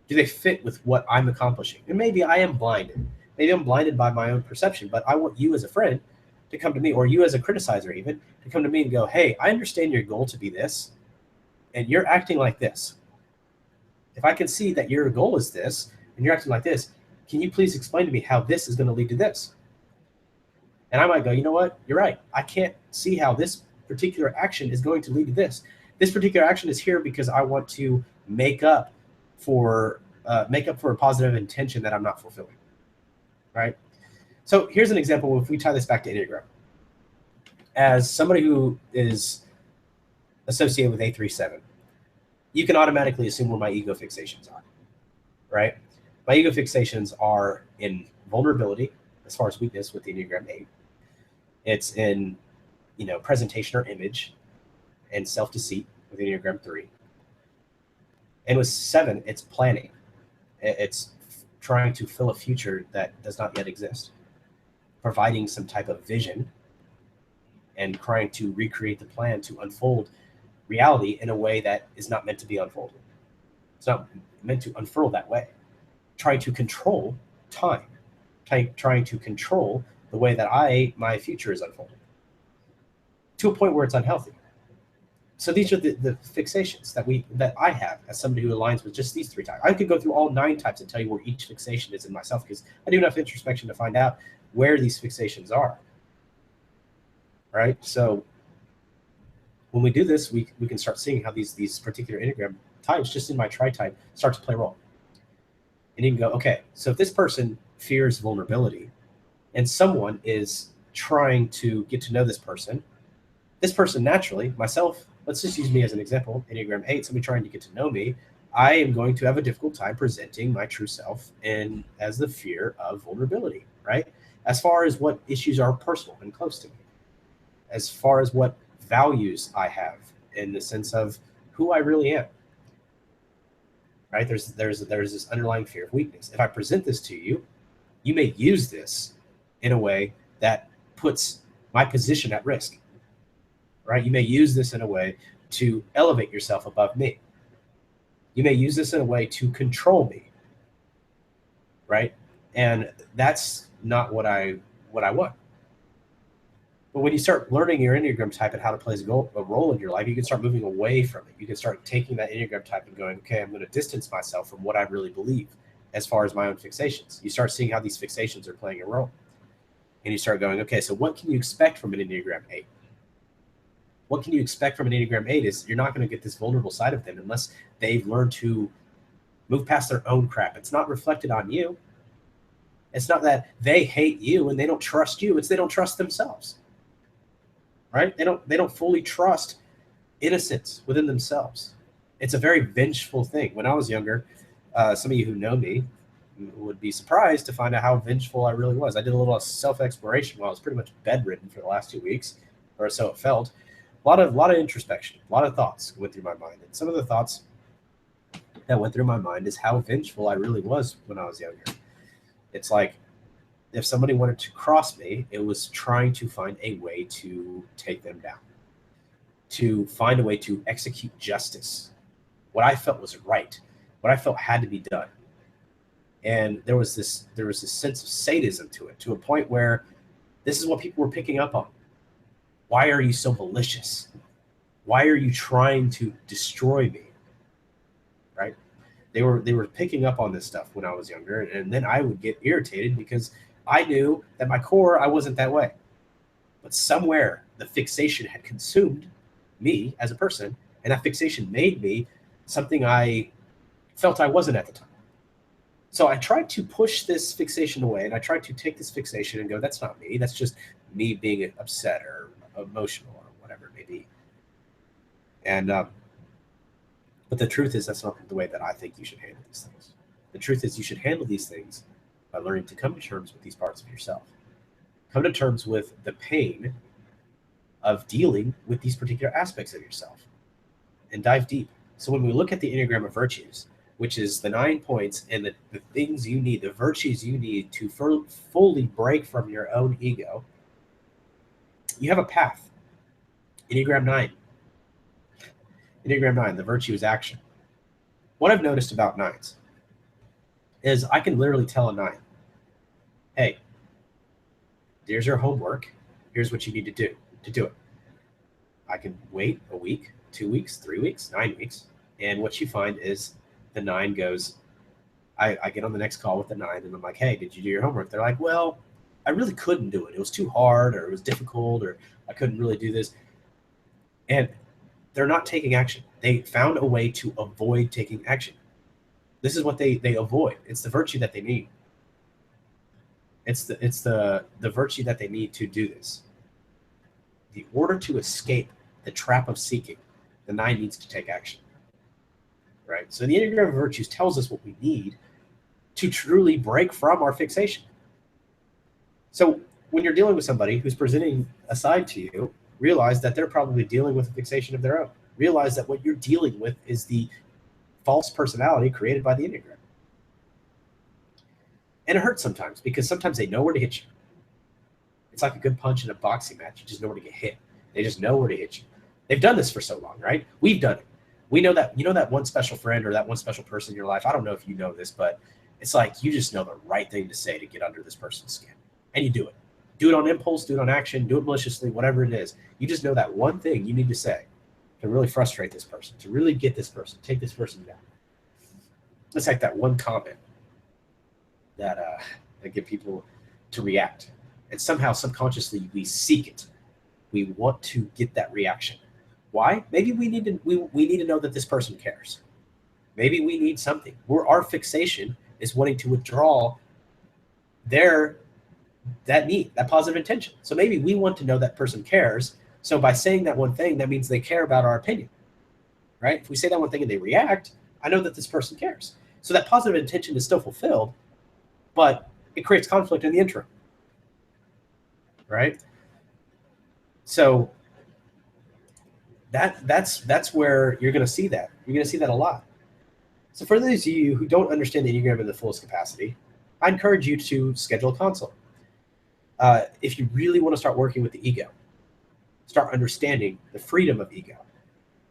Do they fit with what I'm accomplishing? And maybe I am blinded. Maybe I'm blinded by my own perception, but I want you as a friend to come to me, or you as a criticizer even, to come to me and go, hey, I understand your goal to be this, and you're acting like this. If I can see that your goal is this, and you're acting like this, can you please explain to me how this is going to lead to this? And I might go, you know what? You're right. I can't see how this particular action is going to lead to this. This particular action is here because I want to make up for a positive intention that I'm not fulfilling, right? So here's an example. If we tie this back to Enneagram, as somebody who is associated with A37, you can automatically assume where my ego fixations are, right? My ego fixations are in vulnerability as far as weakness with the Enneagram 8. It's in, presentation or image and self-deceit with Enneagram 3. And with 7, it's planning. It's trying to fill a future that does not yet exist, providing some type of vision and trying to recreate the plan to unfold reality in a way that is not meant to be unfolded. It's not meant to unfurl that way. Trying to control time, trying to control the way that my future is unfolding to a point where it's unhealthy. So these are the fixations that I have as somebody who aligns with just these 3 types. I could go through all 9 types and tell you where each fixation is in myself, because I do enough introspection to find out where these fixations are. Right? So when we do this, we can start seeing how these particular Enneagram types, just in my tri-type, start to play a role. And you can go, okay, so if this person fears vulnerability and someone is trying to get to know this person naturally, myself, let's just use me as an example, Enneagram 8, somebody trying to get to know me, I am going to have a difficult time presenting my true self and as the fear of vulnerability, right? As far as what issues are personal and close to me, as far as what values I have in the sense of who I really am, right? There's this underlying fear of weakness. If I present this to you, you may use this in a way that puts my position at risk, right? You may use this in a way to elevate yourself above me. You may use this in a way to control me, right? And that's not what I want. But when you start learning your Enneagram type and how to play a role in your life, you can start moving away from it. You can start taking that Enneagram type and going, okay, I'm going to distance myself from what I really believe as far as my own fixations. You start seeing how these fixations are playing a role. And you start going, okay, so what can you expect from an Enneagram 8? What can you expect from an Enneagram 8 is you're not going to get this vulnerable side of them unless they've learned to move past their own crap. It's not reflected on you. It's not that they hate you and they don't trust you. It's they don't trust themselves. Right? They don't fully trust innocence within themselves. It's a very vengeful thing. When I was younger, some of you who know me would be surprised to find out how vengeful I really was. I did a little self-exploration while I was pretty much bedridden for the last 2 weeks, or so it felt. A lot of introspection, a lot of thoughts went through my mind. And some of the thoughts that went through my mind is how vengeful I really was when I was younger. It's like, if somebody wanted to cross me, it was trying to find a way to take them down, to find a way to execute justice, what I felt was right, what I felt had to be done. And there was this sense of sadism to it, to a point where this is what people were picking up on. Why are you so malicious? Why are you trying to destroy me? Right? They were picking up on this stuff when I was younger, and then I would get irritated because I knew that my core, I wasn't that way. But somewhere the fixation had consumed me as a person, and that fixation made me something I felt I wasn't at the time. So I tried to push this fixation away, and I tried to take this fixation and go, that's not me. That's just me being upset or emotional or whatever it may be. And but the truth is, that's not the way that I think you should handle these things. The truth is, you should handle these things by learning to come to terms with these parts of yourself. Come to terms with the pain of dealing with these particular aspects of yourself and dive deep. So when we look at the Enneagram of Virtues, which is the 9 points and the things you need, the virtues you need to fully break from your own ego, you have a path. Enneagram 9. Enneagram 9, the virtue is action. What I've noticed about 9s is I can literally tell a 9, hey, here's your homework. Here's what you need to do it. I can wait a week, 2 weeks, 3 weeks, 9 weeks. And what you find is the 9 goes, I get on the next call with the 9 and I'm like, hey, did you do your homework? They're like, well, I really couldn't do it. It was too hard, or it was difficult, or I couldn't really do this. And they're not taking action. They found a way to avoid taking action. This is what they avoid. It's the virtue that they need. It's the virtue that they need to do this. The order to escape the trap of seeking, the 9 needs to take action, right? So the Enneagram of Virtues tells us what we need to truly break from our fixation. So when you're dealing with somebody who's presenting a side to you, realize that they're probably dealing with a fixation of their own. Realize that what you're dealing with is the false personality created by the Enneagram. And it hurts sometimes because sometimes they know where to hit you. It's like a good punch in a boxing match. You just know where to get hit. They just know where to hit you. They've done this for so long, right? We've done it. We know that, you know, that one special friend or that one special person in your life. I don't know if you know this, but it's like you just know the right thing to say to get under this person's skin. And you do it. Do it on impulse, do it on action, do it maliciously, whatever it is. You just know that one thing you need to say to really frustrate this person, to really get this person, take this person down. It's like that one comment that get people to react. And somehow subconsciously we seek it. We want to get that reaction. Why? Maybe we need to know that this person cares. Maybe we need something. Our fixation is wanting to withdraw that need, that positive intention. So maybe we want to know that person cares. So by saying that one thing, that means they care about our opinion, right? If we say that one thing and they react, I know that this person cares. So that positive intention is still fulfilled, but it creates conflict in the interim, right? So that's where you're going to see that. You're going to see that a lot. So for those of you who don't understand the Enneagram in the fullest capacity, I encourage you to schedule a consult. If you really want to start working with the ego, start understanding the freedom of ego.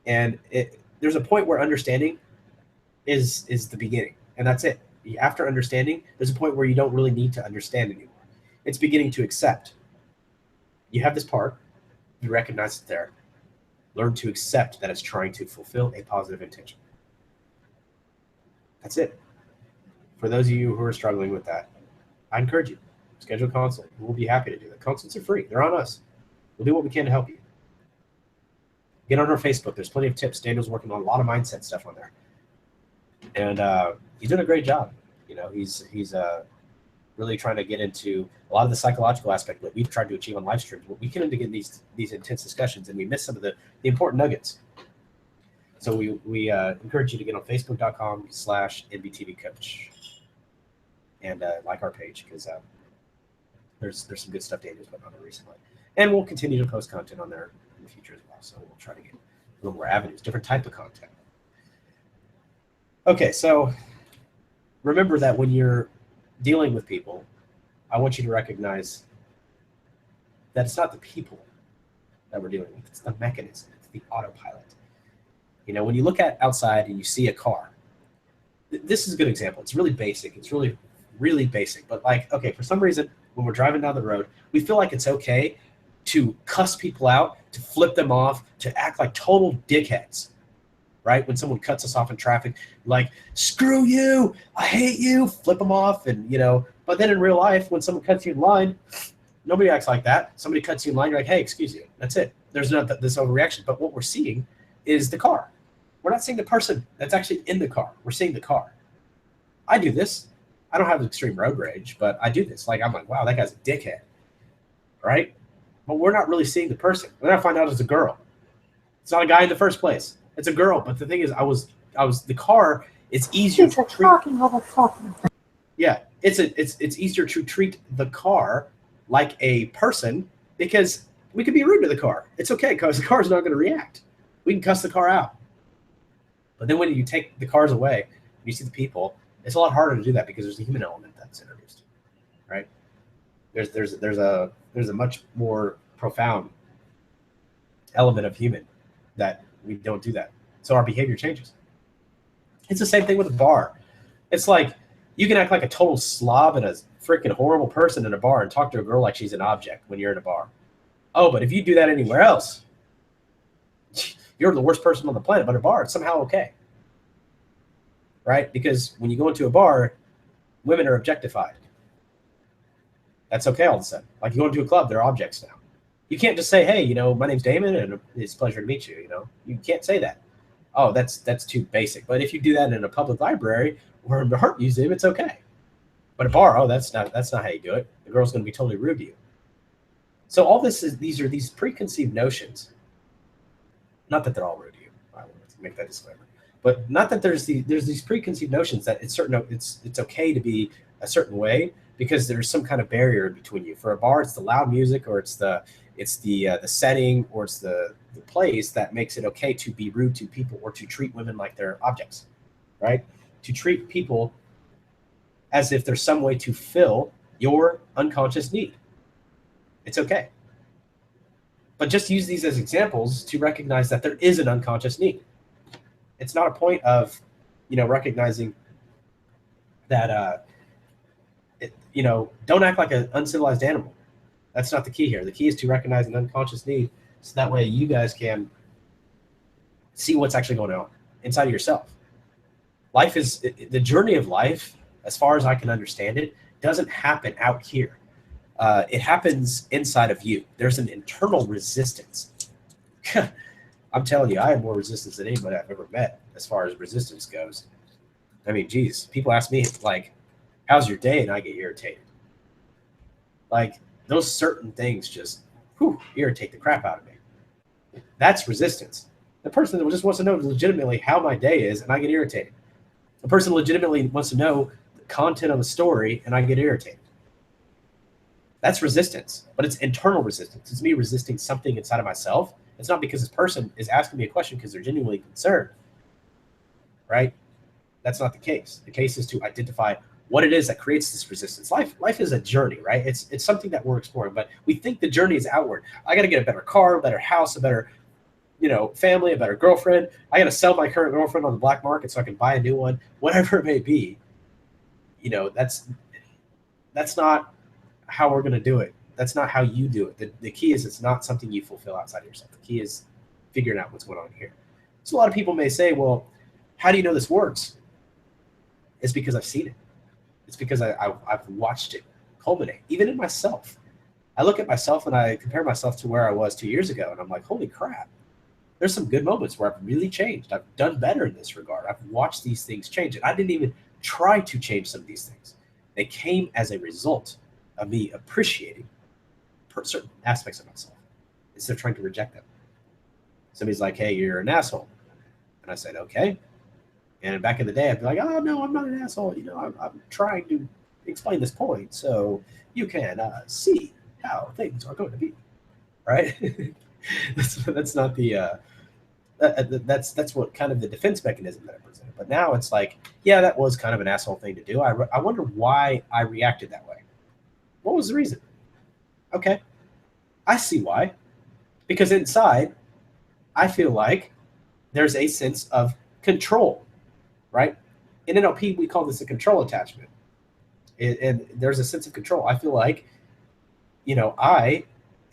And there's a point where understanding is the beginning, and that's it. After understanding, there's a point where you don't really need to understand anymore. It's beginning to accept. You have this part, you recognize it there. Learn to accept that it's trying to fulfill a positive intention. That's it. For those of you who are struggling with that, I encourage you, schedule a consult. We'll be happy to do that. Consults are free. They're on us. We'll do what we can to help you. Get on our Facebook. There's plenty of tips. Daniel's working on a lot of mindset stuff on there. And he's doing a great job. You know, he's really trying to get into a lot of the psychological aspect that we've tried to achieve on live streams. But we get into getting these intense discussions, and we miss some of the important nuggets. So we encourage you to get on facebook.com/NBTV coach and like our page, because there's some good stuff Daniel's put on there recently. And we'll continue to post content on there in the future as well. So we'll try to get a little more avenues, different type of content. Okay, so remember that when you're dealing with people, I want you to recognize that it's not the people that we're dealing with, it's the mechanism, it's the autopilot. You know, when you look outside and you see a car, this is a good example. It's really basic. It's really, really basic. But like, okay, for some reason, when we're driving down the road, we feel like it's okay to cuss people out, to flip them off, to act like total dickheads, right? When someone cuts us off in traffic, like, screw you, I hate you, flip them off. And, you know, but then in real life, when someone cuts you in line, nobody acts like that. Somebody cuts you in line, you're like, hey, excuse you. That's it. There's not this overreaction. But what we're seeing is the car. We're not seeing the person that's actually in the car. We're seeing the car. I do this. I don't have extreme road rage, but I do this. Like, I'm like, wow, that guy's a dickhead, right? But we're not really seeing the person. Then I find out it's a girl. It's not a guy in the first place. It's a girl. But the thing is, I was the car. It's easier to treat. Yeah, it's easier to treat the car like a person because we can be rude to the car. It's okay because the car's not going to react. We can cuss the car out. But then when you take the cars away, you see the people. It's a lot harder to do that because there's a human element that's introduced, right? There's a much more profound element of human that we don't do that. So our behavior changes. It's the same thing with a bar. It's like you can act like a total slob and a freaking horrible person in a bar and talk to a girl like she's an object when you're in a bar. Oh, but if you do that anywhere else, you're the worst person on the planet. But a bar, it's somehow okay. Right? Because when you go into a bar, women are objectified. That's okay all of a sudden. Like you go into a club, they're objects now. You can't just say, hey, you know, my name's Damon and it's a pleasure to meet you, you know. You can't say that. Oh, that's too basic. But if you do that in a public library or in an art museum, it's okay. But a bar, oh, that's not how you do it. The girl's going to be totally rude to you. So all these are these preconceived notions. Not that they're all rude to you. make that disclaimer. But not that there's these preconceived notions that it's okay to be a certain way because there's some kind of barrier between you. For a bar, it's the loud music, or it's the setting, or it's the place that makes it okay to be rude to people or to treat women like they're objects, right? To treat people as if there's some way to fill your unconscious need. It's okay. But just use these as examples to recognize that there is an unconscious need. It's not a point of, recognizing that, don't act like an uncivilized animal. That's not the key here. The key is to recognize an unconscious need, so that way you guys can see what's actually going on inside of yourself. Life is the journey of life, as far as I can understand it, doesn't happen out here. It happens inside of you. There's an internal resistance. I'm telling you, I have more resistance than anybody I've ever met as far as resistance goes. I mean, geez, people ask me, like, how's your day? And I get irritated. Like, those certain things just irritate the crap out of me. That's resistance. The person that just wants to know legitimately how my day is, and I get irritated. The person legitimately wants to know the content of the story, and I get irritated. That's resistance, but it's internal resistance. It's me resisting something inside of myself. It's not because this person is asking me a question because they're genuinely concerned, right? That's not the case. The case is to identify what it is that creates this resistance. Life is a journey, right? It's something that we're exploring, but we think the journey is outward. I got to get a better car, a better house, a better, family, a better girlfriend. I got to sell my current girlfriend on the black market so I can buy a new one, whatever it may be. That's not how we're going to do it. That's not how you do it. The key is it's not something you fulfill outside of yourself. The key is figuring out what's going on here. So a lot of people may say, well, how do you know this works? It's because I've seen it. It's because I've watched it culminate, even in myself. I look at myself and I compare myself to where I was 2 years ago, and I'm like, holy crap. There's some good moments where I've really changed. I've done better in this regard. I've watched these things change, and I didn't even try to change some of these things. They came as a result of me appreciating certain aspects of myself instead of trying to reject them. Somebody's like, hey, you're an asshole. And I said, okay. And back in the day, I'd be like, oh, no, I'm not an asshole. I'm trying to explain this point so you can see how things are going to be, right? that's not the that's what kind of the defense mechanism that I presented. But now it's like, yeah, that was kind of an asshole thing to do. I wonder why I reacted that way. What was the reason? Okay, I see why. Because inside, I feel like there's a sense of control, right? In NLP, we call this a control attachment. And there's a sense of control. I feel like, I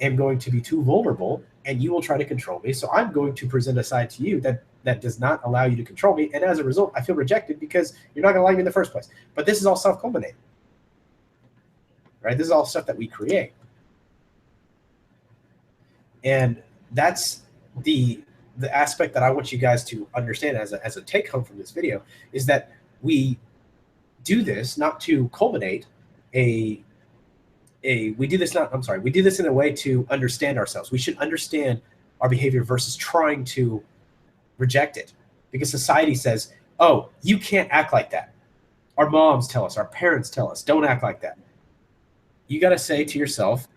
am going to be too vulnerable and you will try to control me. So I'm going to present a side to you that does not allow you to control me. And as a result, I feel rejected because you're not going to like me in the first place. But this is all self-culminating, right? This is all stuff that we create. And that's the aspect that I want you guys to understand as a take home from this video, is that we do this not to culminate we do this in a way to understand ourselves. We should understand our behavior versus trying to reject it, because society says, oh, you can't act like that. Our moms tell us, our parents tell us, don't act like that. You got to say to yourself,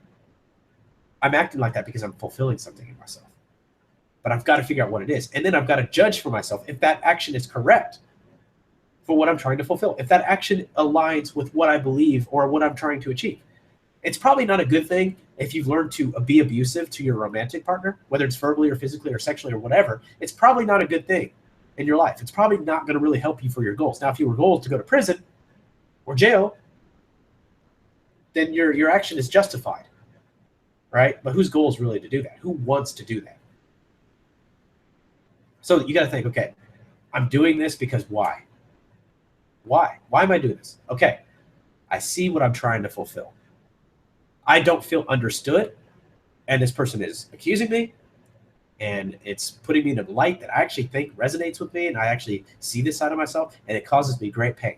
I'm acting like that because I'm fulfilling something in myself. But I've got to figure out what it is. And then I've got to judge for myself if that action is correct for what I'm trying to fulfill. If that action aligns with what I believe or what I'm trying to achieve. It's probably not a good thing if you've learned to be abusive to your romantic partner, whether it's verbally or physically or sexually or whatever. It's probably not a good thing in your life. It's probably not going to really help you for your goals. Now, if your goal is to go to prison or jail, then your action is justified, right? But whose goal is really to do that? Who wants to do that? So you got to think, okay, I'm doing this because why? Why? Why am I doing this? Okay, I see what I'm trying to fulfill. I don't feel understood, and this person is accusing me, and it's putting me in a light that I actually think resonates with me, and I actually see this side of myself, and it causes me great pain.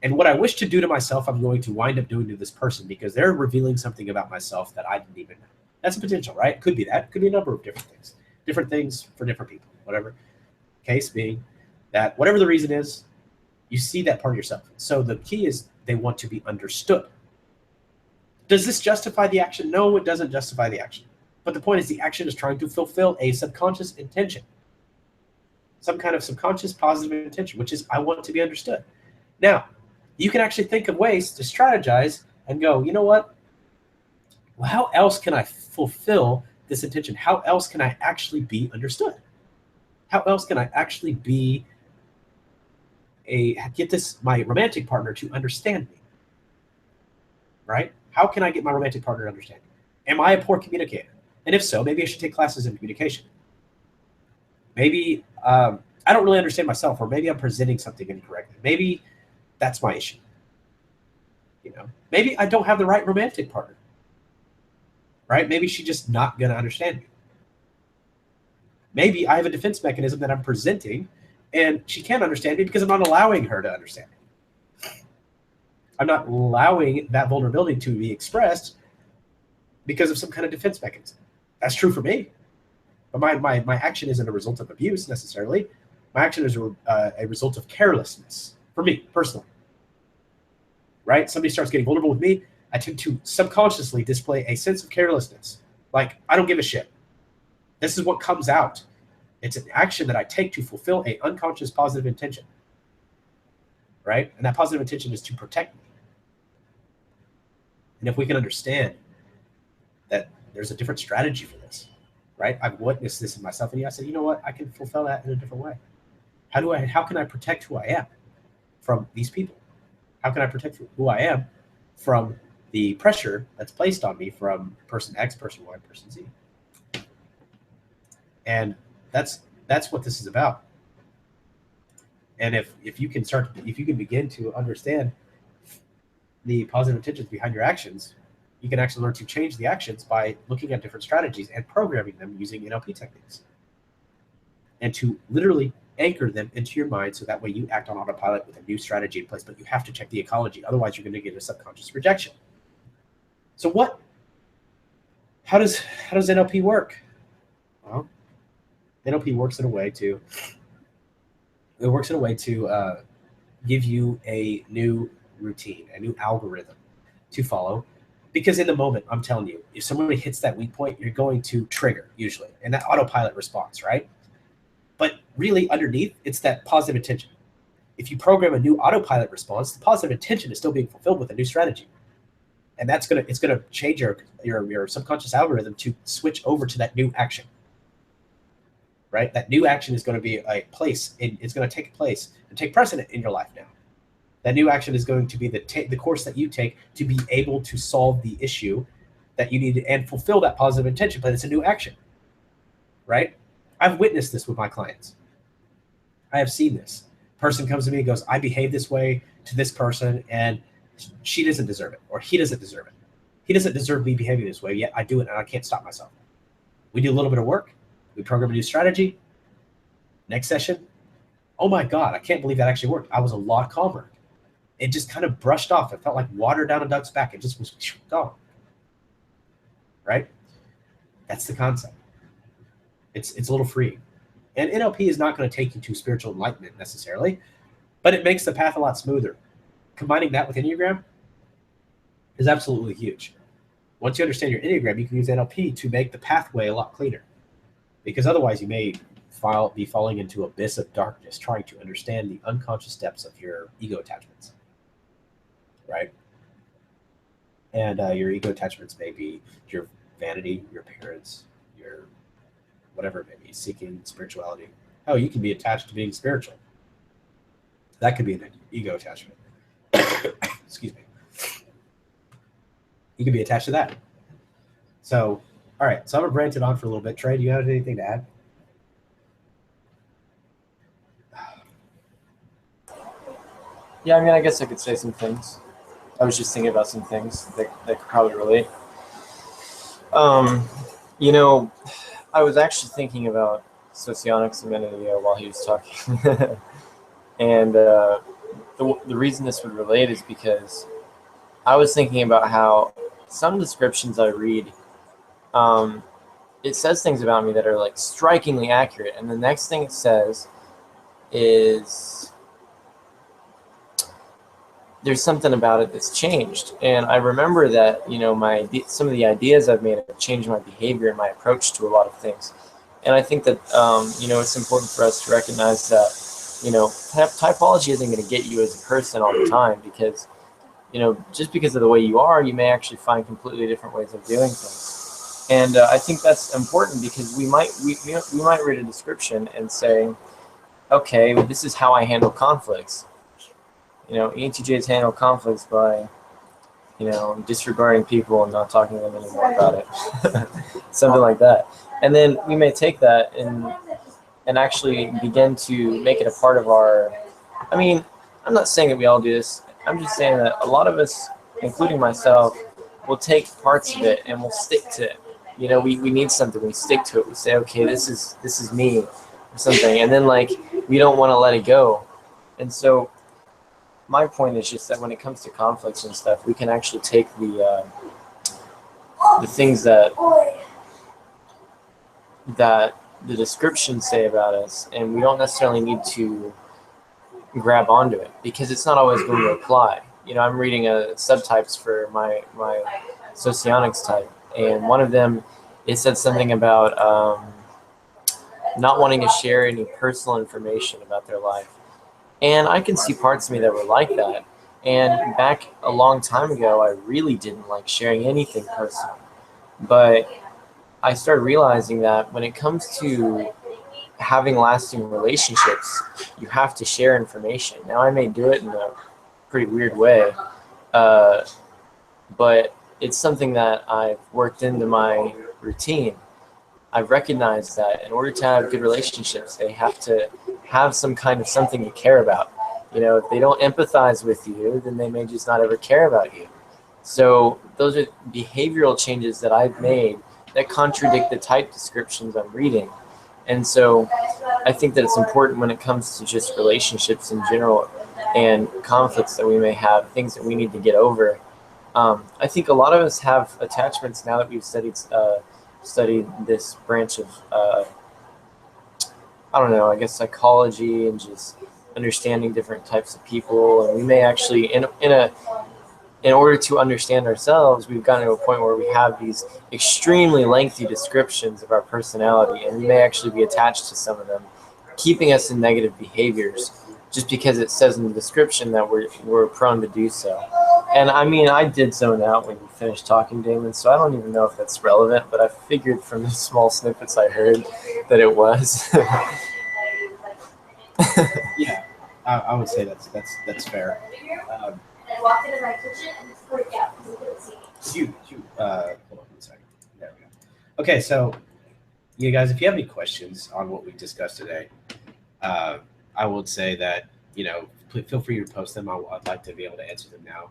And what I wish to do to myself, I'm going to wind up doing to this person because they're revealing something about myself that I didn't even know. That's a potential, right? Could be that. Could be a number of different things for different people, whatever. Case being that whatever the reason is, you see that part of yourself. So the key is they want to be understood. Does this justify the action? No, it doesn't justify the action. But the point is the action is trying to fulfill a subconscious intention, some kind of subconscious positive intention, which is I want to be understood. Now, you can actually think of ways to strategize and go, you know what? Well, how else can I fulfill this intention? How else can I actually be understood? How else can I actually get my romantic partner to understand me? Right? How can I get my romantic partner to understand me? Am I a poor communicator? And if so, maybe I should take classes in communication. Maybe I don't really understand myself, or maybe I'm presenting something incorrectly. Maybe that's my issue. Maybe I don't have the right romantic partner. Right? Maybe she's just not going to understand me. Maybe I have a defense mechanism that I'm presenting and she can't understand me because I'm not allowing her to understand me. I'm not allowing that vulnerability to be expressed because of some kind of defense mechanism. That's true for me. But my action isn't a result of abuse necessarily. My action is a result of carelessness for me personally. Right? Somebody starts getting vulnerable with me, I tend to subconsciously display a sense of carelessness. Like, I don't give a shit. This is what comes out. It's an action that I take to fulfill an unconscious positive intention. Right? And that positive intention is to protect me. And if we can understand that there's a different strategy for this, right? I've witnessed this in myself, and I said, you know what? I can fulfill that in a different way. How can I protect who I am from these people? How can I protect who I am from the pressure that's placed on me from person X, person Y, person Z? And that's what this is about. And if you can begin to understand the positive intentions behind your actions, you can actually learn to change the actions by looking at different strategies and programming them using NLP techniques. And to literally anchor them into your mind so that way you act on autopilot with a new strategy in place, but you have to check the ecology. Otherwise, you're going to get a subconscious rejection. So how does NLP work? Well, NLP works in a way to give you a new routine, a new algorithm to follow. Because in the moment, I'm telling you, if somebody hits that weak point, you're going to trigger usually, and that autopilot response, right? But really underneath, it's that positive intention. If you program a new autopilot response, the positive intention is still being fulfilled with a new strategy. And it's gonna change your subconscious algorithm to switch over to that new action. Right? That new action is going to be it's going to take place and take precedent in your life now. That new action is going to be the course that you take to be able to solve the issue that you need and fulfill that positive intention, but it's a new action. Right? I've witnessed this with my clients. I have seen this. Person comes to me and goes, I behave this way to this person and she doesn't deserve it, or he doesn't deserve it. He doesn't deserve me behaving this way, yet I do it and I can't stop myself. We do a little bit of work. We program a new strategy. Next session, oh my God, I can't believe that actually worked. I was a lot calmer. It just kind of brushed off. It felt like water down a duck's back. It just was gone. Right? That's the concept. It's a little free. And NLP is not going to take you to spiritual enlightenment necessarily, but it makes the path a lot smoother. Combining that with Enneagram is absolutely huge. Once you understand your Enneagram, you can use NLP to make the pathway a lot cleaner. Because otherwise you may be falling into an abyss of darkness trying to understand the unconscious depths of your ego attachments. Right? And your ego attachments may be your vanity, your appearance, your whatever it may be, seeking spirituality. Oh, you can be attached to being spiritual. That could be an ego attachment. Excuse me. You can be attached to that. So, all right. So I'm going to rant it on for a little bit. Trey, do you have anything to add?
Yeah, I mean, I guess I could say some things. I was just thinking about some things that could probably relate. You know, I was actually thinking about Socionics a minute ago while he was talking. And the reason this would relate is because I was thinking about how some descriptions I read, it says things about me that are like strikingly accurate. And the next thing it says is there's something about it that's changed. And I remember that, you know, some of the ideas I've made have changed my behavior and my approach to a lot of things. And I think that, you know, it's important for us to recognize that, you know, typology isn't going to get you as a person all the time, because, you know, just because of the way you are, you may actually find completely different ways of doing things. And I think that's important, because we might read a description and say, okay, well, this is how I handle conflicts. You know, ENTJs handle conflicts by, you know, disregarding people and not talking to them anymore about it. Something like that. And then we may take that and actually begin to make it a part of our, I mean, I'm not saying that we all do this. I'm just saying that a lot of us, including myself, will take parts of it and we'll stick to it. You know, we need something, we stick to it. We say, okay, this is me or something. And then, like, we don't want to let it go. And so my point is just that when it comes to conflicts and stuff, we can actually take the things that the descriptions say about us, and we don't necessarily need to grab onto it, because it's not always going to apply. You know, I'm reading subtypes for my Socionics type, and one of them, it said something about not wanting to share any personal information about their life. And I can see parts of me that were like that. And back a long time ago, I really didn't like sharing anything personal. But I started realizing that when it comes to having lasting relationships, you have to share information. Now, I may do it in a pretty weird way, but it's something that I've worked into my routine. I've recognized that in order to have good relationships, they have to have some kind of something you care about. You know, if they don't empathize with you, then they may just not ever care about you. So those are behavioral changes that I've made that contradict the type descriptions I'm reading. And so I think that it's important when it comes to just relationships in general and conflicts that we may have, things that we need to get over. I think a lot of us have attachments now that we've studied this branch of, I don't know, I guess psychology and just understanding different types of people. And we may actually, in order to understand ourselves, we've gotten to a point where we have these extremely lengthy descriptions of our personality, and we may actually be attached to some of them, keeping us in negative behaviors just because it says in the description that we're prone to do so. And I mean, I did zone out when you finished talking, Damon, so I don't even know if that's relevant, but I figured from the small snippets I heard that it was.
Yeah, I would say that's fair.
I walked into my kitchen and it's freaked out because it couldn't see me.
Hold on one second. There we go. Okay, so you guys, if you have any questions on what we discussed today, I would say that, you know, feel free to post them. I'd like to be able to answer them now,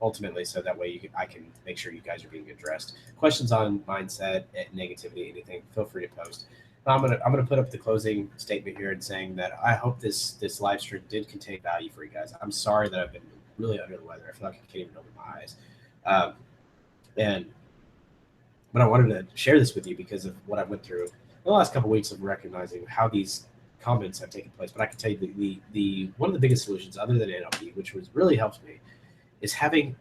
ultimately, so that way I can make sure you guys are being addressed. Questions on mindset, negativity, anything, feel free to post. I'm gonna put up the closing statement here and saying that I hope this live stream did contain value for you guys. I'm sorry that I've been really under the weather. I feel like I can't even open my eyes. But I wanted to share this with you because of what I went through in the last couple of weeks of recognizing how these comments have taken place. But I can tell you the one of the biggest solutions, other than NLP, which was really helps me, is having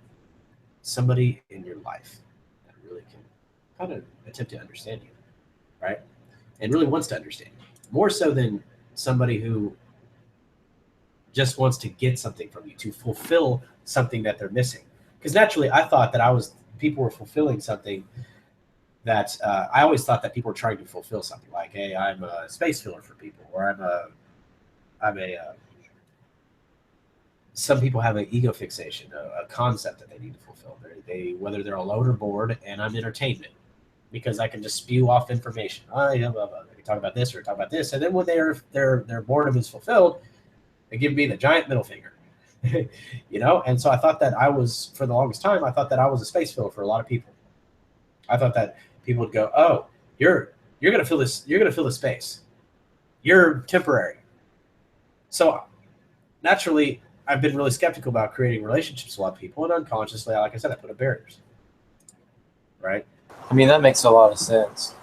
somebody in your life that really can kind of attempt to understand you, right? And really wants to understand you, more so than somebody who just wants to get something from you, to fulfill something that they're missing. Because naturally, I thought that people were fulfilling something that I always thought that people were trying to fulfill something, like, hey, I'm a space filler for people, or some people have an ego fixation, a concept that they need to fulfill. Whether they're alone or bored, and I'm entertainment, because I can just spew off information. I can talk about this or talk about this, and then when their boredom is fulfilled, they give me the giant middle finger, you know. And so I thought that for the longest time, I thought that I was a space filler for a lot of people. I thought that people would go, "Oh, you're gonna fill this. You're gonna fill the space. You're temporary." So naturally, I've been really skeptical about creating relationships with a lot of people, and unconsciously, like I said, I put up barriers. Right?
I mean, that makes a lot of sense.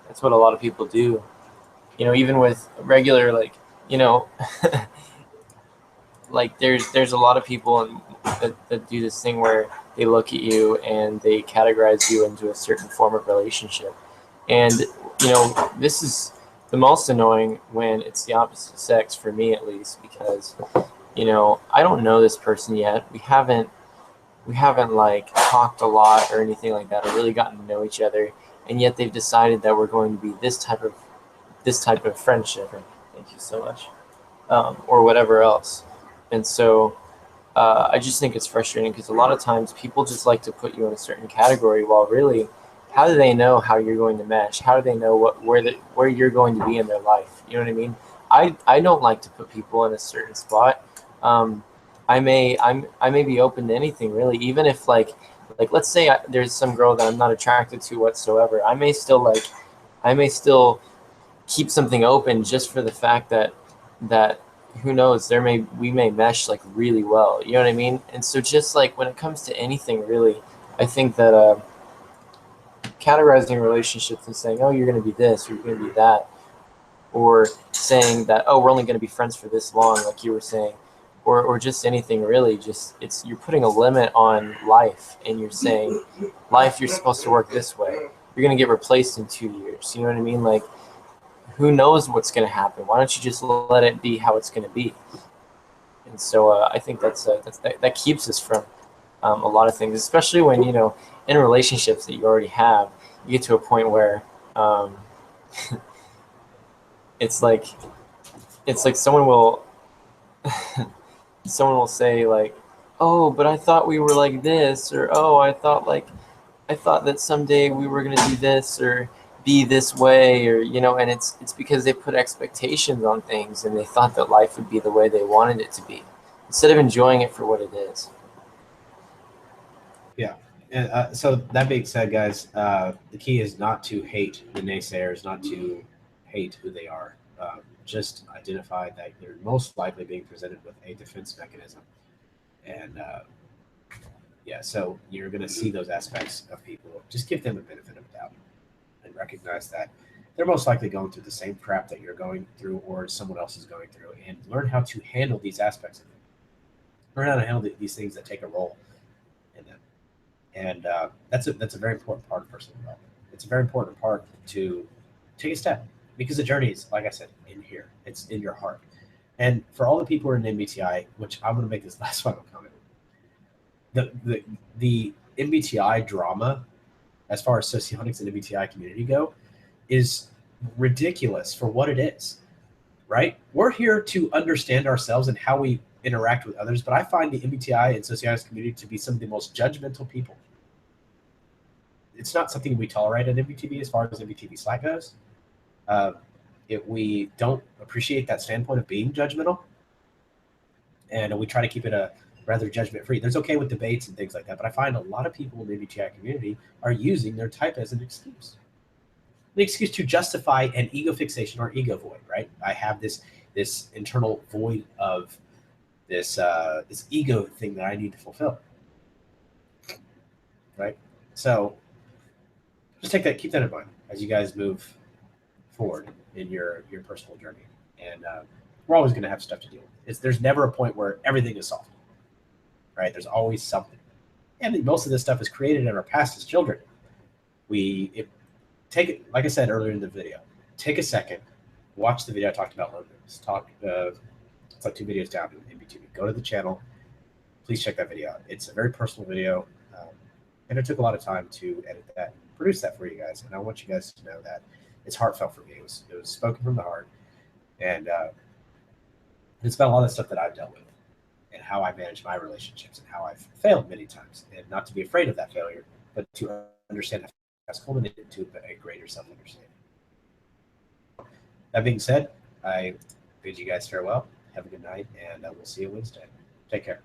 That's what a lot of people do. You know, even with regular, like, you know, like there's a lot of people that do this thing where they look at you and they categorize you into a certain form of relationship. And, you know, this is the most annoying when it's the opposite sex, for me at least, because, you know, I don't know this person yet. We haven't like talked a lot or anything like that, or really gotten to know each other, and yet they've decided that we're going to be this type of friendship. Thank you so much. Or whatever else. And so I just think it's frustrating because a lot of times people just like to put you in a certain category, while really, how do they know how you're going to mesh? How do they know where you're going to be in their life? You know what I mean? I don't like to put people in a certain spot. I may be open to anything really, even if like let's say there's some girl that I'm not attracted to whatsoever. I may still keep something open just for the fact that who knows, we may mesh like really well. You know what I mean? And so just like when it comes to anything really, I think that categorizing relationships and saying, oh, you're going to be this or you're going to be that, or saying that, oh, we're only going to be friends for this long, like you were saying, or just anything really, you're putting a limit on life, and you're saying, life, you're supposed to work this way. You're going to get replaced in 2 years. You know what I mean? Like, who knows what's going to happen? Why don't you just let it be how it's going to be? And so I think that keeps us from a lot of things, especially when, you know, in relationships that you already have, you get to a point where it's like someone will say like, oh, but I thought we were like this, or oh, I thought that someday we were going to do this or be this way, or, you know, and it's because they put expectations on things and they thought that life would be the way they wanted it to be, instead of enjoying it for what it is.
Yeah. And so that being said, guys, the key is not to hate the naysayers, not to hate who they are. Just identify that they're most likely being presented with a defense mechanism. And yeah, so you're going to see those aspects of people. Just give them a benefit of the doubt and recognize that they're most likely going through the same crap that you're going through or someone else is going through, and learn how to handle these aspects of it. Learn how to handle these things that take a role in them. And that's a very important part of personal development. It's a very important part to take a step, because the journey is, like I said, in here. It's in your heart. And for all the people who are in MBTI, which I'm going to make this last final comment, the MBTI drama, as far as Socionics and MBTI community go, is ridiculous for what it is, right? We're here to understand ourselves and how we interact with others, but I find the MBTI and Socionics community to be some of the most judgmental people. It's not something we tolerate at MBTV as far as MBTV Slack goes. We don't appreciate that standpoint of being judgmental, and we try to keep it a rather judgment-free. There's okay with debates and things like that, but I find a lot of people in the MBTI community are using their type as an excuse. An excuse to justify an ego fixation or ego void, right? I have this internal void of this ego thing that I need to fulfill, right? So just keep that in mind as you guys move forward in your personal journey. And we're always going to have stuff to deal with. There's never a point where everything is solved, right? There's always something. And most of this stuff is created in our past as children. Take it, like I said earlier in the video, take a second, watch the video I talked about loneliness. It's like 2 videos down in MBTV. Go to the channel. Please check that video out. It's a very personal video, and it took a lot of time to edit that, produce that for you guys. And I want you guys to know that it's heartfelt for me. It was spoken from the heart, and it's about a lot of stuff that I've dealt with and how I manage my relationships and how I've failed many times, and not to be afraid of that failure, but to understand how that's culminated to a greater self-understanding. That being said, I bid you guys farewell. Have a good night, and we'll see you Wednesday. Take care.